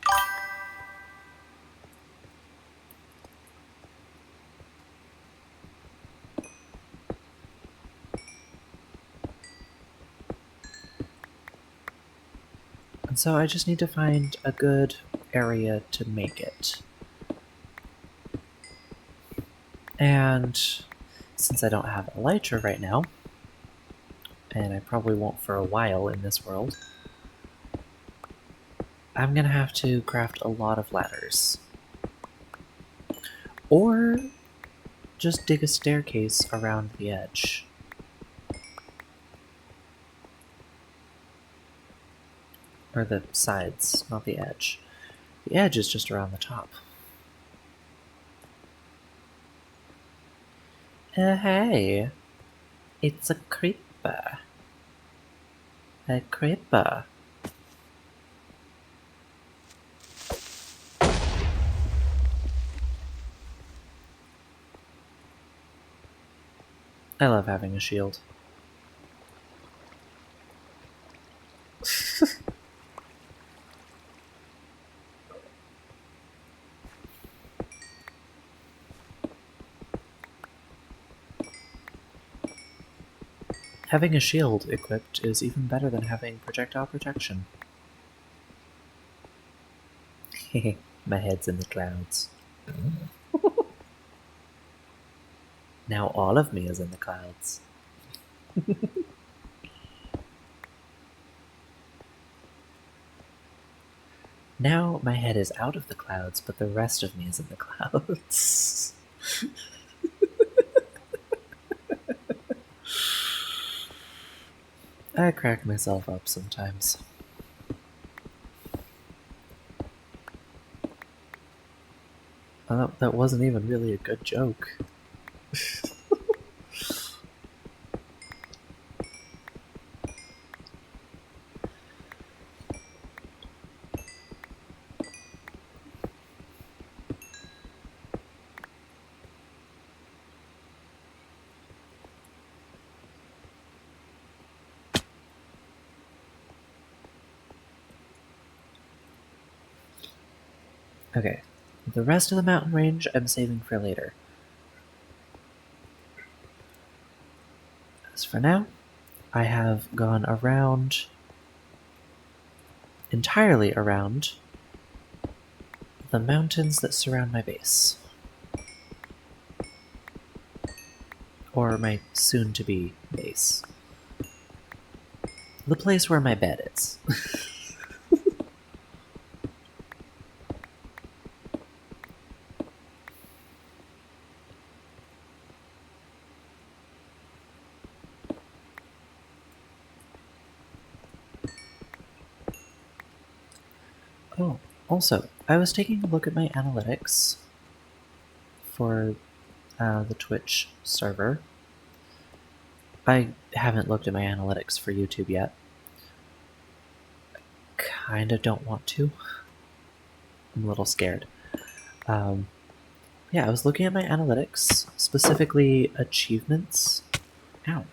And so I just need to find a good area to make it. And since I don't have elytra right now, and I probably won't for a while in this world, I'm gonna have to craft a lot of ladders. Or just dig a staircase around the edge. Or the sides, not the edge. The edge is just around the top. Hey, it's a creeper. A creeper. I love having a shield. Having a shield equipped is even better than having projectile protection. My head's in the clouds. Now all of me is in the clouds. Now my head is out of the clouds, but the rest of me is in the clouds. I crack myself up sometimes. That wasn't even really a good joke. Okay, the rest of the mountain range I'm saving for later. As for now, I have gone around, entirely around, the mountains that surround my base. Or my soon-to-be base. The place where my bed is. Oh, also, I was taking a look at my analytics for the Twitch server. I haven't looked at my analytics for YouTube yet. Kinda don't want to. I'm a little scared. Yeah, I was looking at my analytics, specifically achievements. Ow.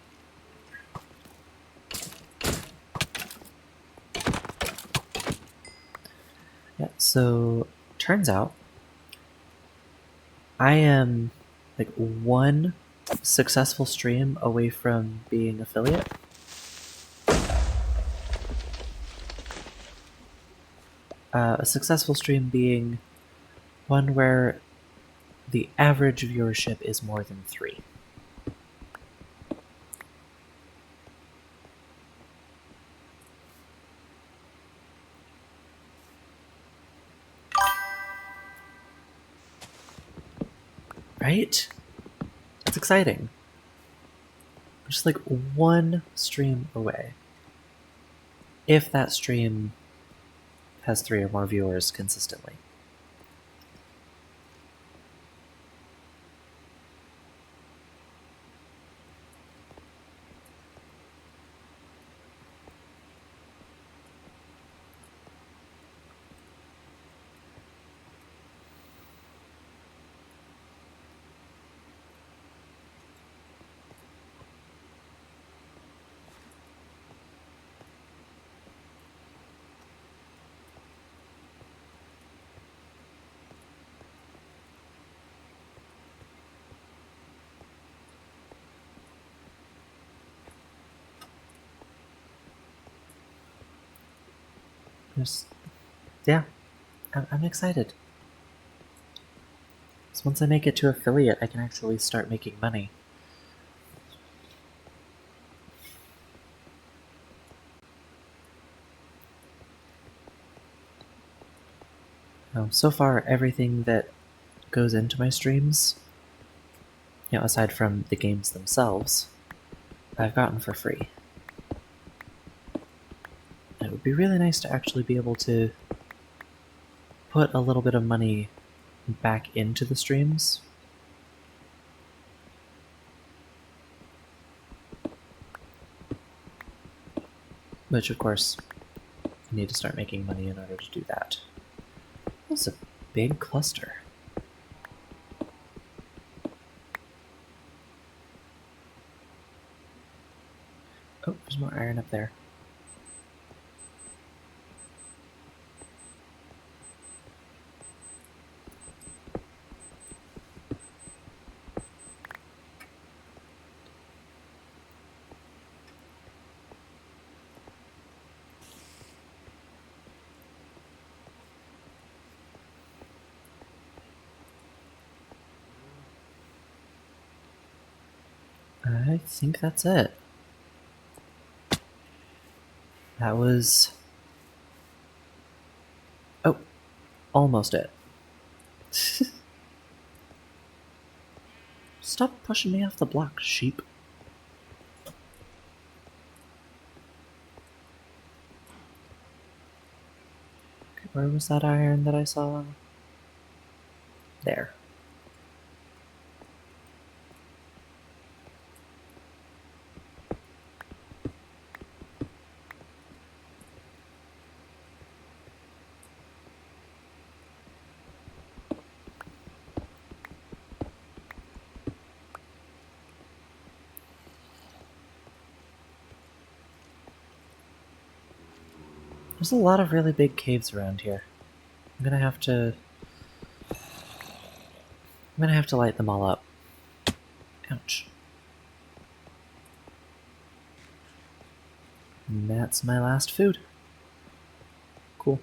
Yeah, so turns out I am like one successful stream away from being affiliate. A successful stream being one where the average viewership is more than 3. Right? It's exciting. I'm just like one stream away. If that stream has 3 or more viewers consistently. Just, yeah, I'm excited. So once I make it to affiliate, I can actually start making money. So far, everything that goes into my streams, aside from the games themselves, I've gotten for free. And it would be really nice to actually be able to put a little bit of money back into the streams. Which, of course, you need to start making money in order to do that. That's a big cluster. Oh, there's more iron up there. I think that's it. That was... Oh, almost it. Stop pushing me off the block, sheep. Okay, where was that iron that I saw? There. There's a lot of really big caves around here. I'm gonna have to light them all up. Ouch. And that's my last food. Cool.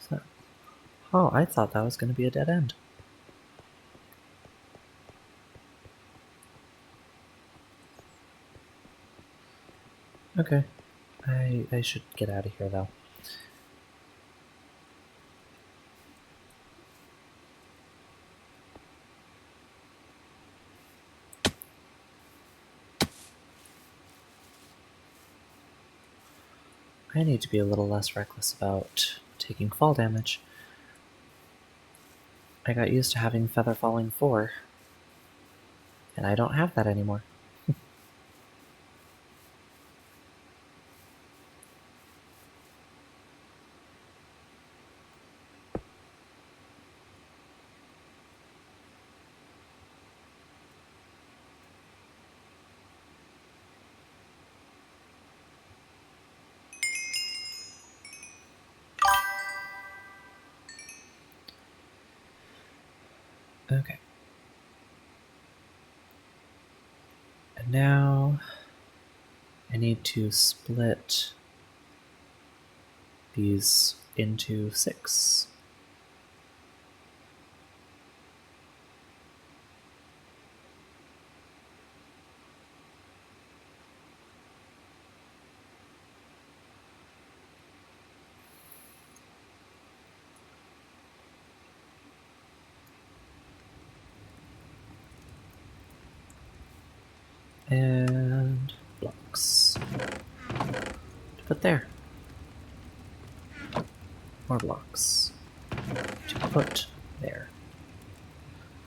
So, oh, I thought that was gonna be a dead end. Okay. I should get out of here though. I need to be a little less reckless about taking fall damage. I got used to having Feather Falling 4, and I don't have that anymore. Okay. And now I need to split these into 6. And blocks to put there. More blocks to put there.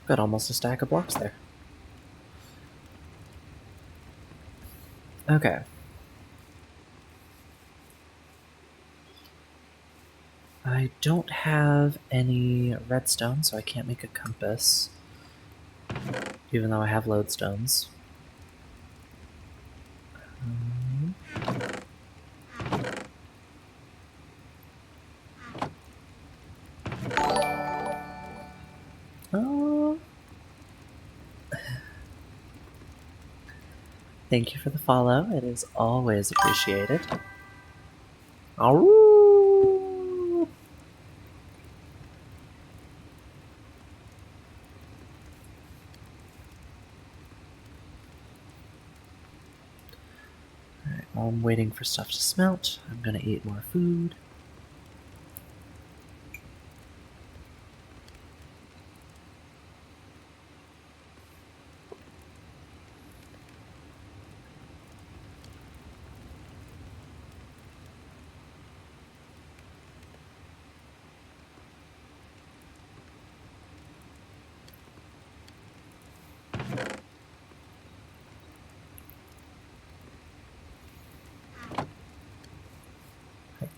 Got almost a stack of blocks there. Okay. I don't have any redstone, so I can't make a compass, even though I have lodestones. Oh. Thank you for the follow. It is always appreciated. Alright, while I'm waiting for stuff to smelt, I'm gonna eat more food.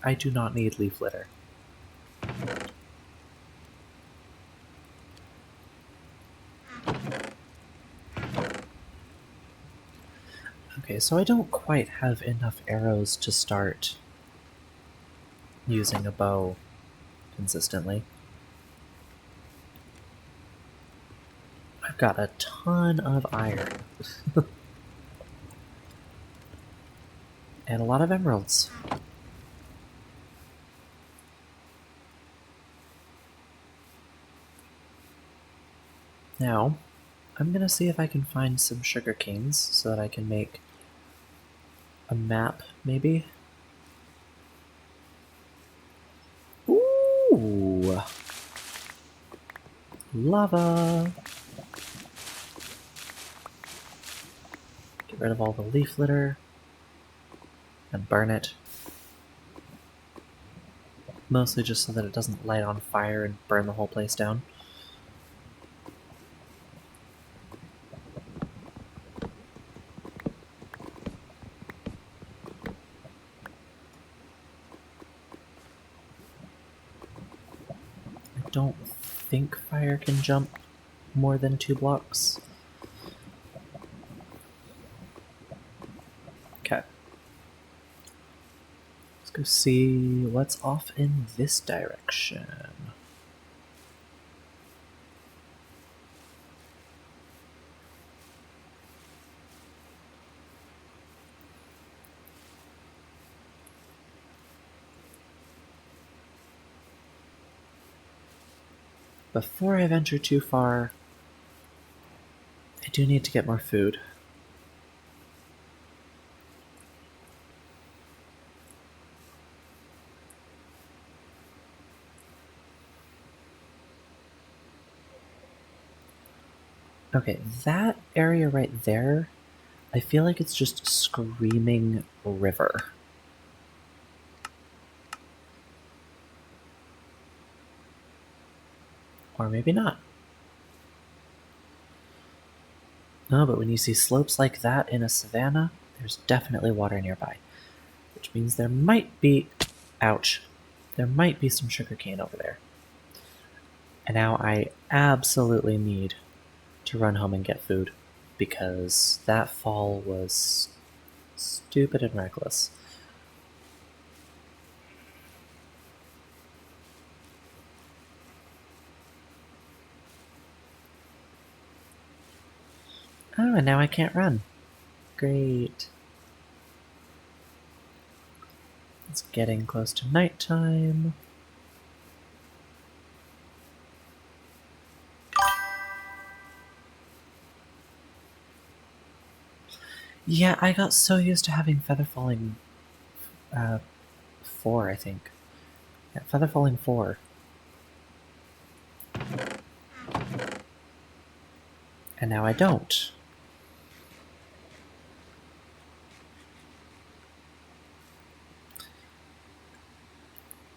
I do not need leaf litter. Okay, so I don't quite have enough arrows to start using a bow consistently. I've got a ton of iron. And a lot of emeralds. Now, I'm gonna see if I can find some sugar canes so that I can make a map, maybe? Ooh! Lava! Get rid of all the leaf litter and burn it. Mostly just so that it doesn't light on fire and burn the whole place down. I don't think fire can jump more than 2 blocks. Okay. Let's go see what's off in this direction. Before I venture too far, I do need to get more food. Okay, that area right there, I feel like it's just screaming river. Or maybe not. No, but when you see slopes like that in a savanna, there's definitely water nearby. Which means there might be... Ouch. There might be some sugarcane over there. And now I absolutely need to run home and get food, because that fall was stupid and reckless. Oh, and now I can't run. Great. It's getting close to nighttime. Yeah, I got so used to having Feather Falling 4, I think. Yeah, Feather Falling 4. And now I don't.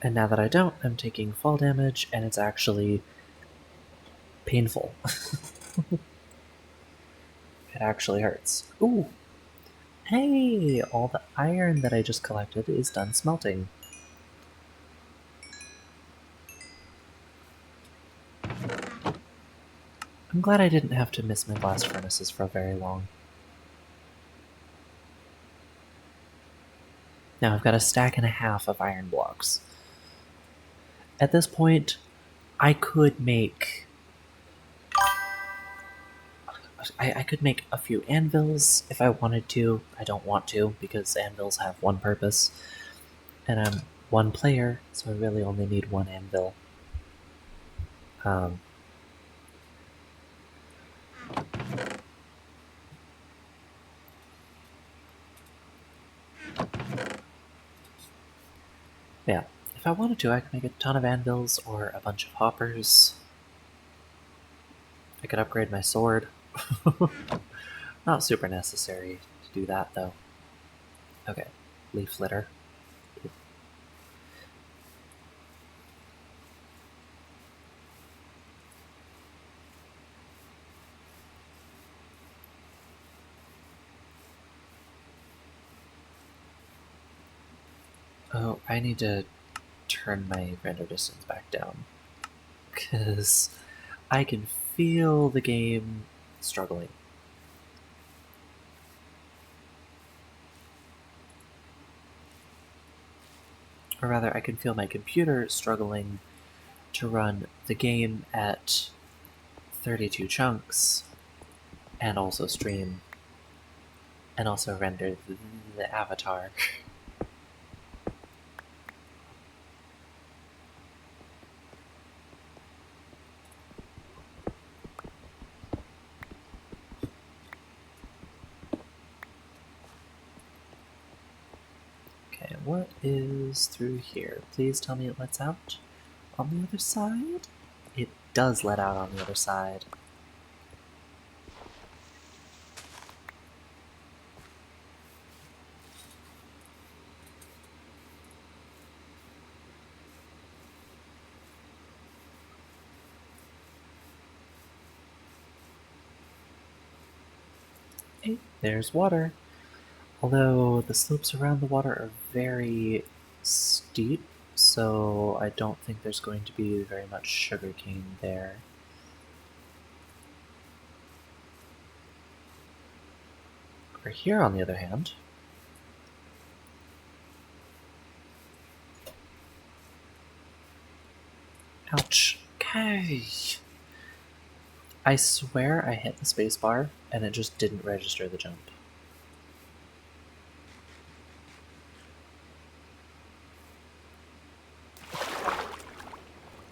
And now that I don't, I'm taking fall damage, and it's actually painful. It actually hurts. Ooh! Hey! All the iron that I just collected is done smelting. I'm glad I didn't have to miss my blast furnaces for very long. Now I've got a stack and a half of iron blocks. At this point, I could make a few anvils if I wanted to. I don't want to because anvils have one purpose. And I'm one player, so I really only need one anvil. Um, yeah, if I wanted to, I could make a ton of anvils or a bunch of hoppers. I could upgrade my sword. Not super necessary to do that, though. Okay, leaf litter. Oh, I need to turn my render distance back down. Because I can feel the game struggling. Or rather, I can feel my computer struggling to run the game at 32 chunks and also stream and also render the avatar. Okay, what is through here? Please tell me it lets out on the other side? It does let out on the other side. Hey, there's water. Although the slopes around the water are very steep, so I don't think there's going to be very much sugarcane there. Over here, on the other hand, ouch. Okay. I swear I hit the spacebar and it just didn't register the jump.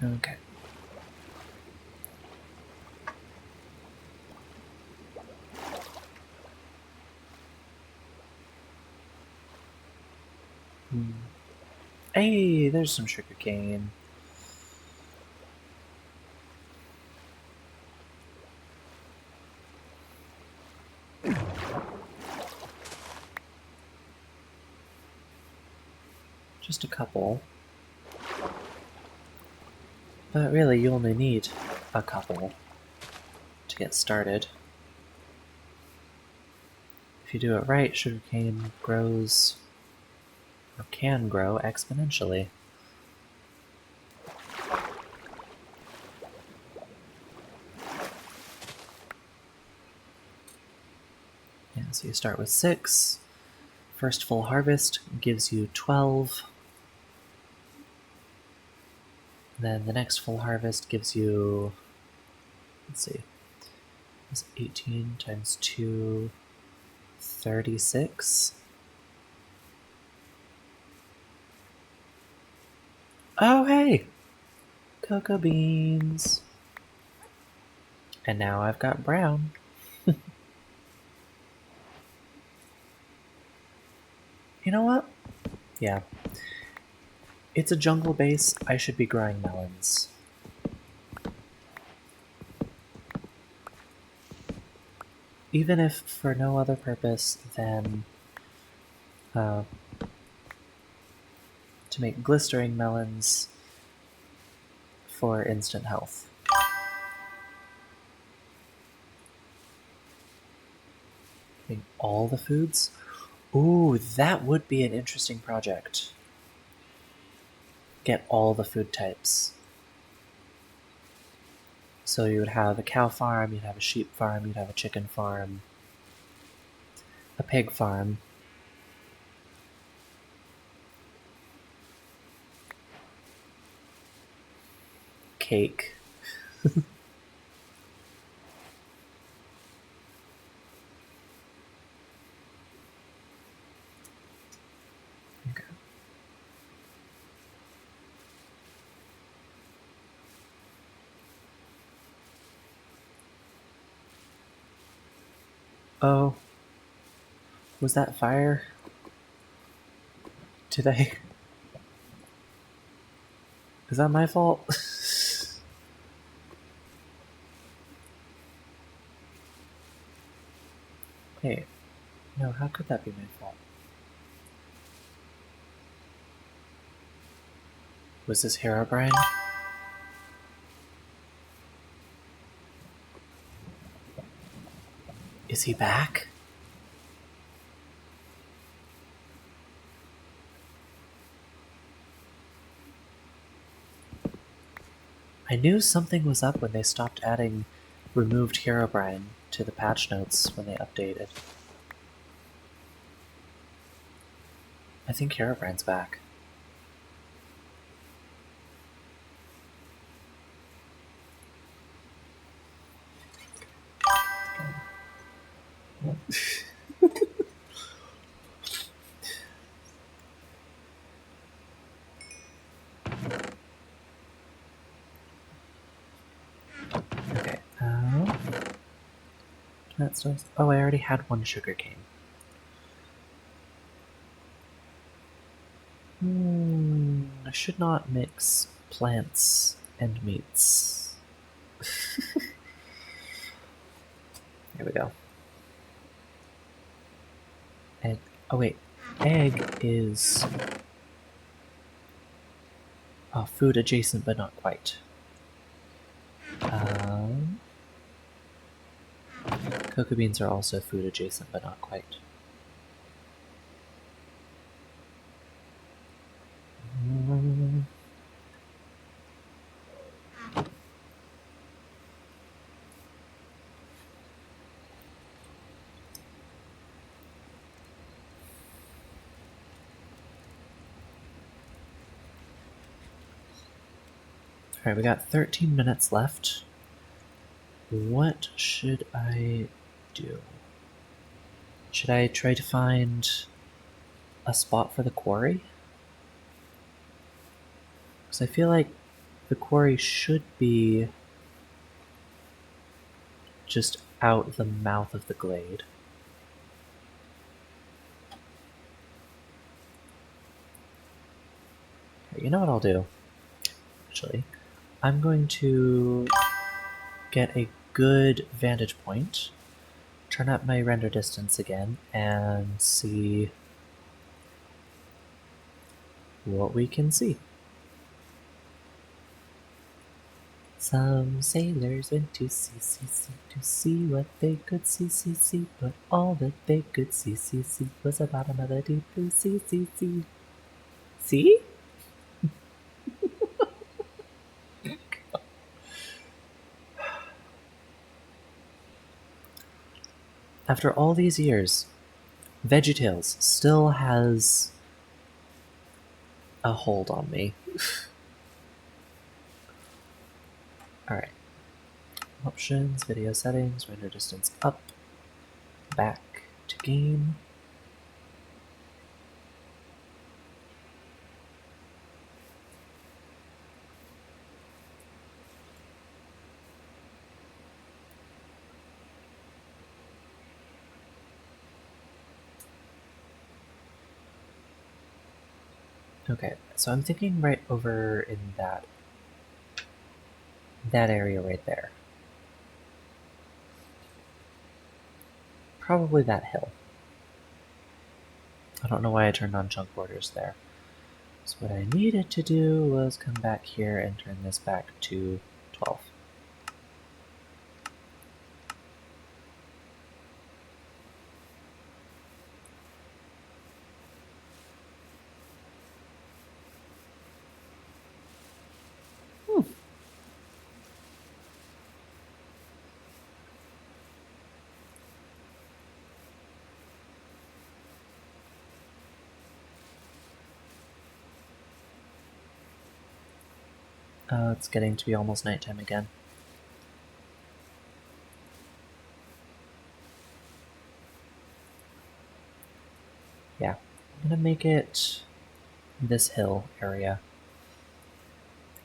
Okay. Hey, there's some sugarcane. Just a couple. But really, you only need a couple to get started. If you do it right, sugarcane grows, or can grow, exponentially. Yeah, so you start with 6. First full harvest gives you 12. Then the next full harvest gives you, let's see, Is 18 times 2, 36. Oh, hey! Cocoa beans. And now I've got brown. You know what? Yeah. It's a jungle base. I should be growing melons. Even if for no other purpose than to make glistering melons for instant health. Getting all the foods? Ooh, that would be an interesting project. Get all the food types. So you would have a cow farm, you'd have a sheep farm, you'd have a chicken farm, a pig farm. Cake. Okay. Oh. Was that fire? Did I... Is that my fault? Wait. No, how could that be my fault? Was this Herobrine? Is he back? I knew something was up when they stopped adding removed Herobrine to the patch notes when they updated. I think Herobrine's back. Okay. That's nice. Oh, I already had one sugarcane. I should not mix plants and meats. Here we go. Egg. Oh wait, egg is food adjacent, but not quite. Cocoa beans are also food adjacent, but not quite. Alright, we got 13 minutes left. What should I do? Should I try to find a spot for the quarry? Because I feel like the quarry should be just out the mouth of the glade. You know what I'll do? Actually, I'm going to get a good vantage point, turn up my render distance again, and see what we can see. Some sailors went to sea to see what they could see, but all that they could see was the bottom of the deep blue sea. See? After all these years, VeggieTales still has a hold on me. Alright. Options, video settings, render distance up, back to game. Okay, so I'm thinking right over in that area right there. Probably that hill. I don't know why I turned on chunk borders there. So what I needed to do was come back here and turn this back to 12. It's getting to be almost nighttime again. Yeah, I'm gonna make it this hill area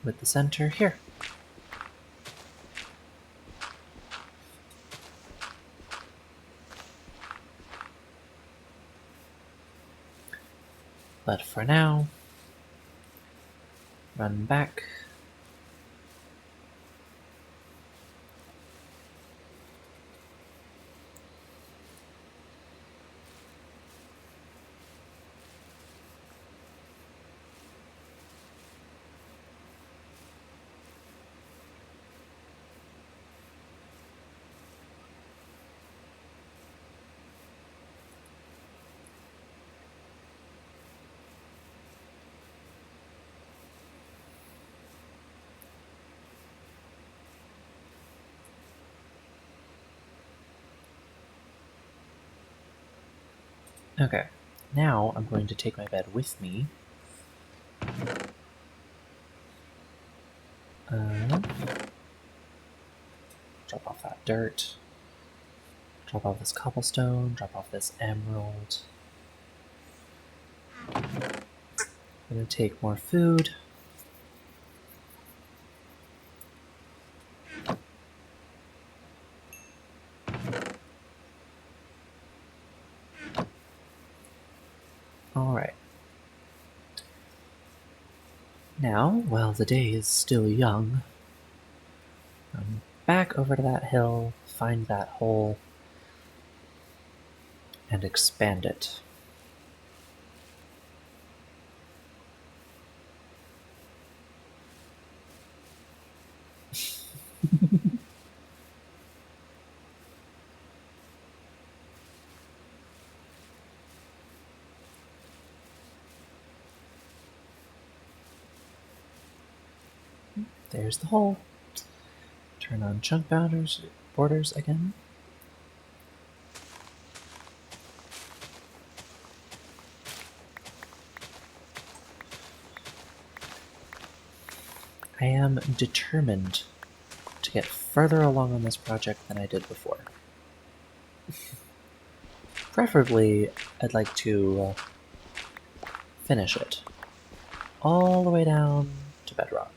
with the center here. But for now, run back. Okay, now I'm going to take my bed with me. Drop off that dirt. Drop off this cobblestone. Drop off this emerald. I'm gonna take more food. Alright. Now, while the day is still young, run back over to that hill, find that hole, and expand it. There's the hole. Turn on chunk borders again. I am determined to get further along on this project than I did before. Preferably, I'd like to finish it all the way down to bedrock.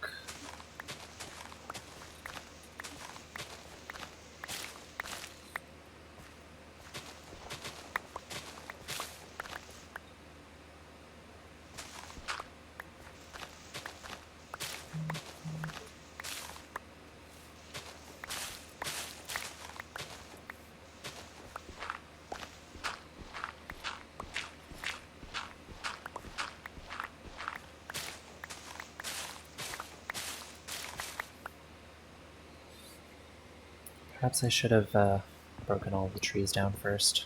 Perhaps I should have broken all the trees down first.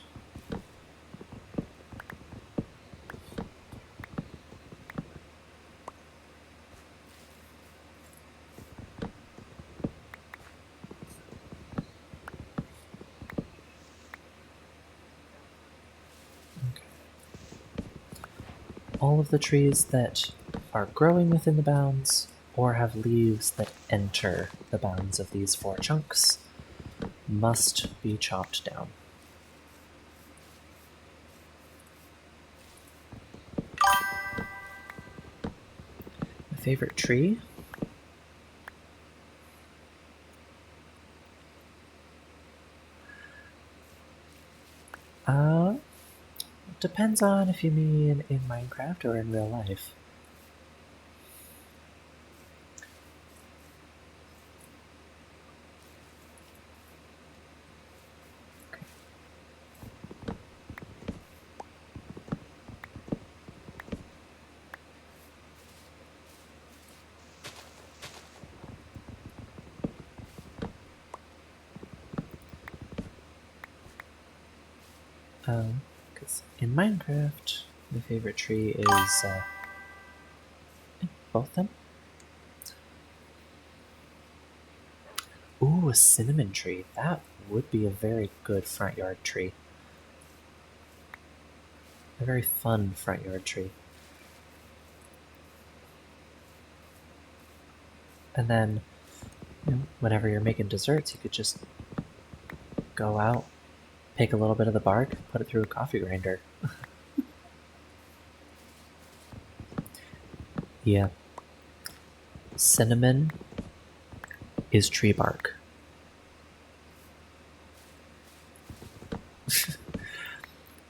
All of the trees that are growing within the bounds or have leaves that enter the bounds of these 4 chunks must be chopped down. My favorite tree? Depends on if you mean in Minecraft or in real life. Because in Minecraft, my favorite tree is both of them. Ooh, a cinnamon tree. That would be a very good front yard tree. A very fun front yard tree. And then, whenever you're making desserts, you could just go out, pick a little bit of the bark, put it through a coffee grinder. Yeah. Cinnamon is tree bark.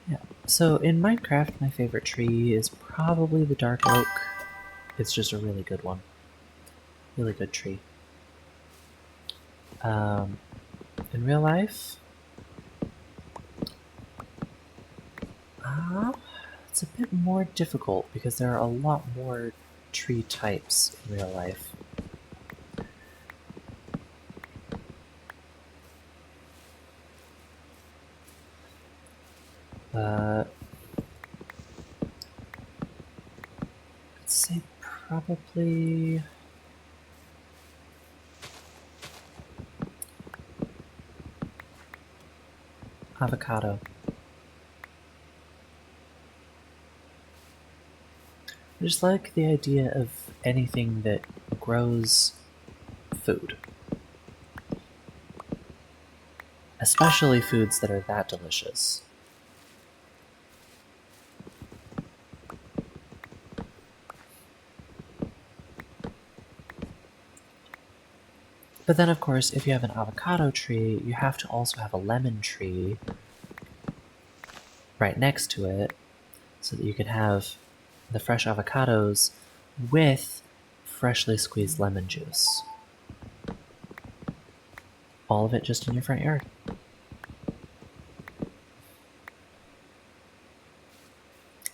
Yeah. So in Minecraft, my favorite tree is probably the dark oak. It's just a really good one. Really good tree. Um, in real life, it's a bit more difficult because there are a lot more tree types in real life. I'd say probably avocado. I just like the idea of anything that grows food. Especially foods that are that delicious. But then, of course, if you have an avocado tree, you have to also have a lemon tree right next to it so that you can have the fresh avocados with freshly squeezed lemon juice. All of it just in your front yard.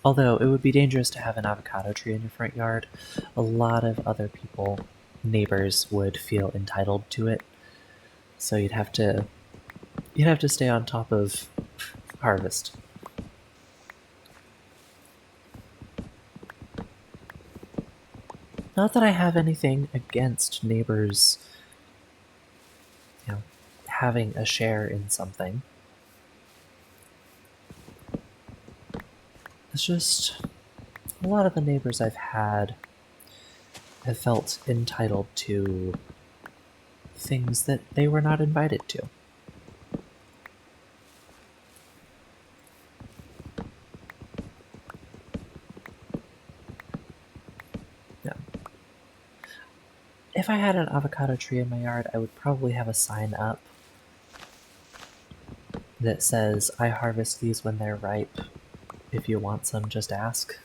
Although it would be dangerous to have an avocado tree in your front yard, a lot of other people, neighbors, would feel entitled to it. So you'd have to stay on top of harvest. Not that I have anything against neighbors, having a share in something. It's just a lot of the neighbors I've had have felt entitled to things that they were not invited to. Yeah. If I had an avocado tree in my yard, I would probably have a sign up that says, "I harvest these when they're ripe. If you want some, just ask."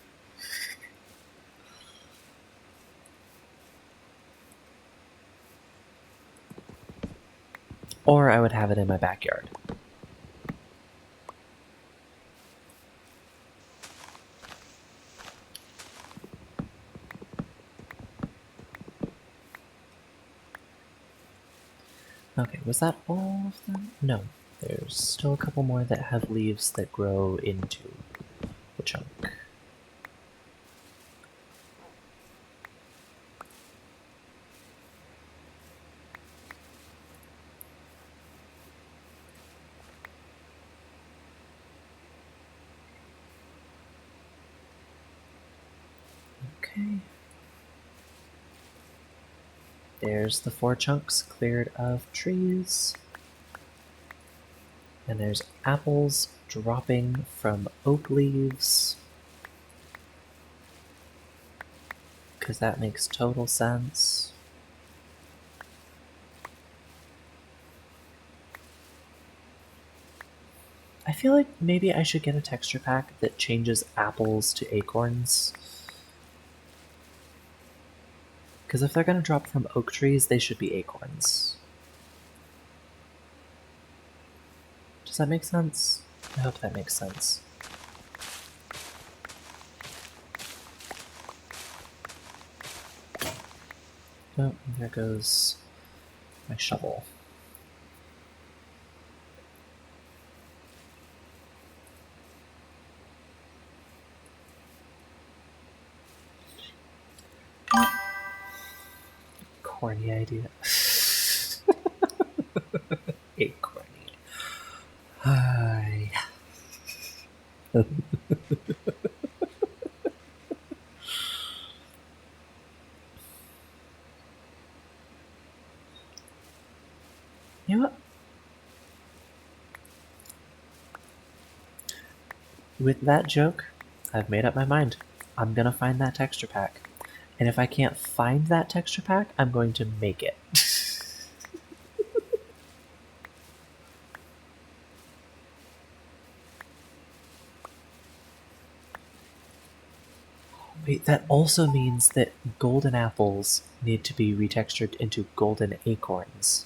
Or I would have it in my backyard. Okay, was that all of them? No, there's still a couple more that have leaves that grow into the chunk. Okay. There's the 4 chunks cleared of trees. And there's apples dropping from oak leaves. Because that makes total sense. I feel like maybe I should get a texture pack that changes apples to acorns. Because if they're going to drop from oak trees, they should be acorns. Does that make sense? I hope that makes sense. Oh, there goes my shovel. Corny idea. Acorny. Hi. You know what? With that joke, I've made up my mind. I'm gonna find that texture pack. And if I can't find that texture pack, I'm going to make it. Wait, that also means that golden apples need to be retextured into golden acorns.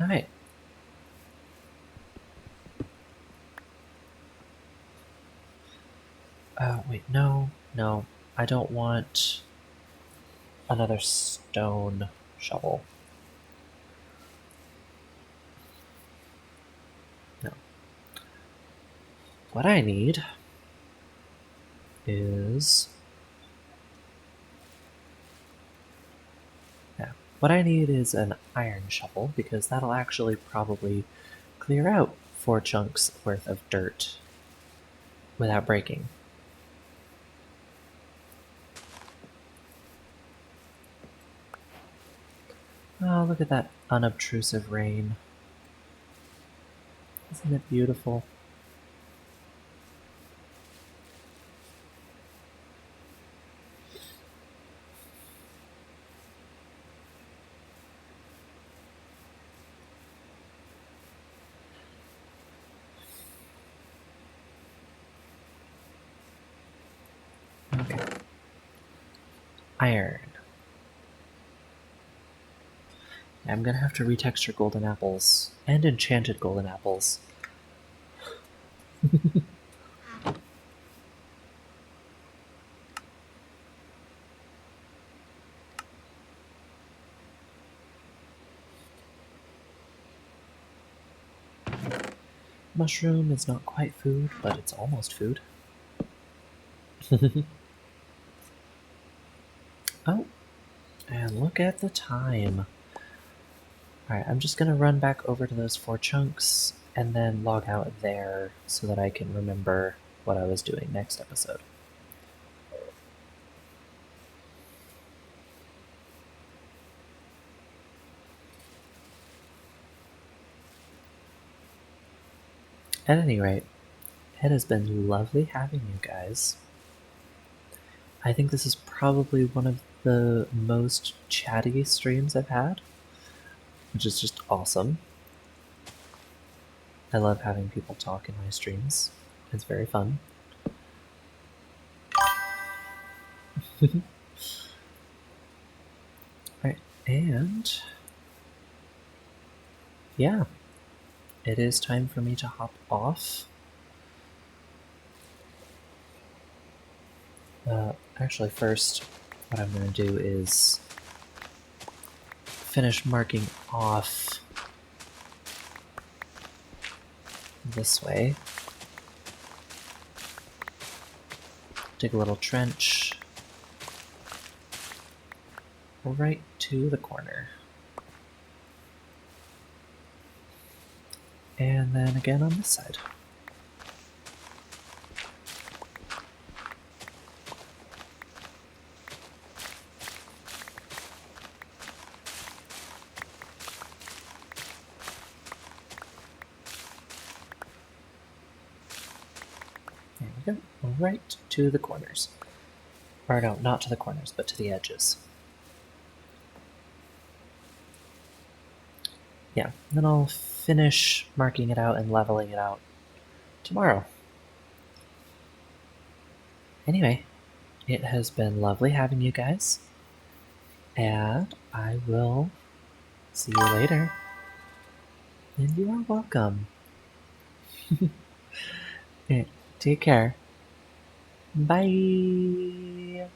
Alright. Wait, no. I don't want another stone shovel. No. What I need is... Yeah. What I need is an iron shovel, because that'll actually probably clear out 4 chunks worth of dirt without breaking. Oh, look at that unobtrusive rain. Isn't it beautiful? Okay. Iron. I'm gonna have to retexture golden apples and enchanted golden apples. Mushroom is not quite food, but it's almost food. Oh, and look at the time. Alright, I'm just gonna run back over to those 4 chunks and then log out there so that I can remember what I was doing next episode. At any rate, it has been lovely having you guys. I think this is probably one of the most chatty streams I've had, which is just awesome. I love having people talk in my streams. It's very fun. Right, and yeah, it is time for me to hop off. Actually, first, what I'm going to do is finish marking off this way. Dig a little trench right to the corner. And then again on this side. we go. Right to the corners. Or no, not to the corners, but to the edges. Yeah, then I'll finish marking it out and leveling it out tomorrow. Anyway, it has been lovely having you guys, and I will see you later. And you are welcome. Take care. Bye.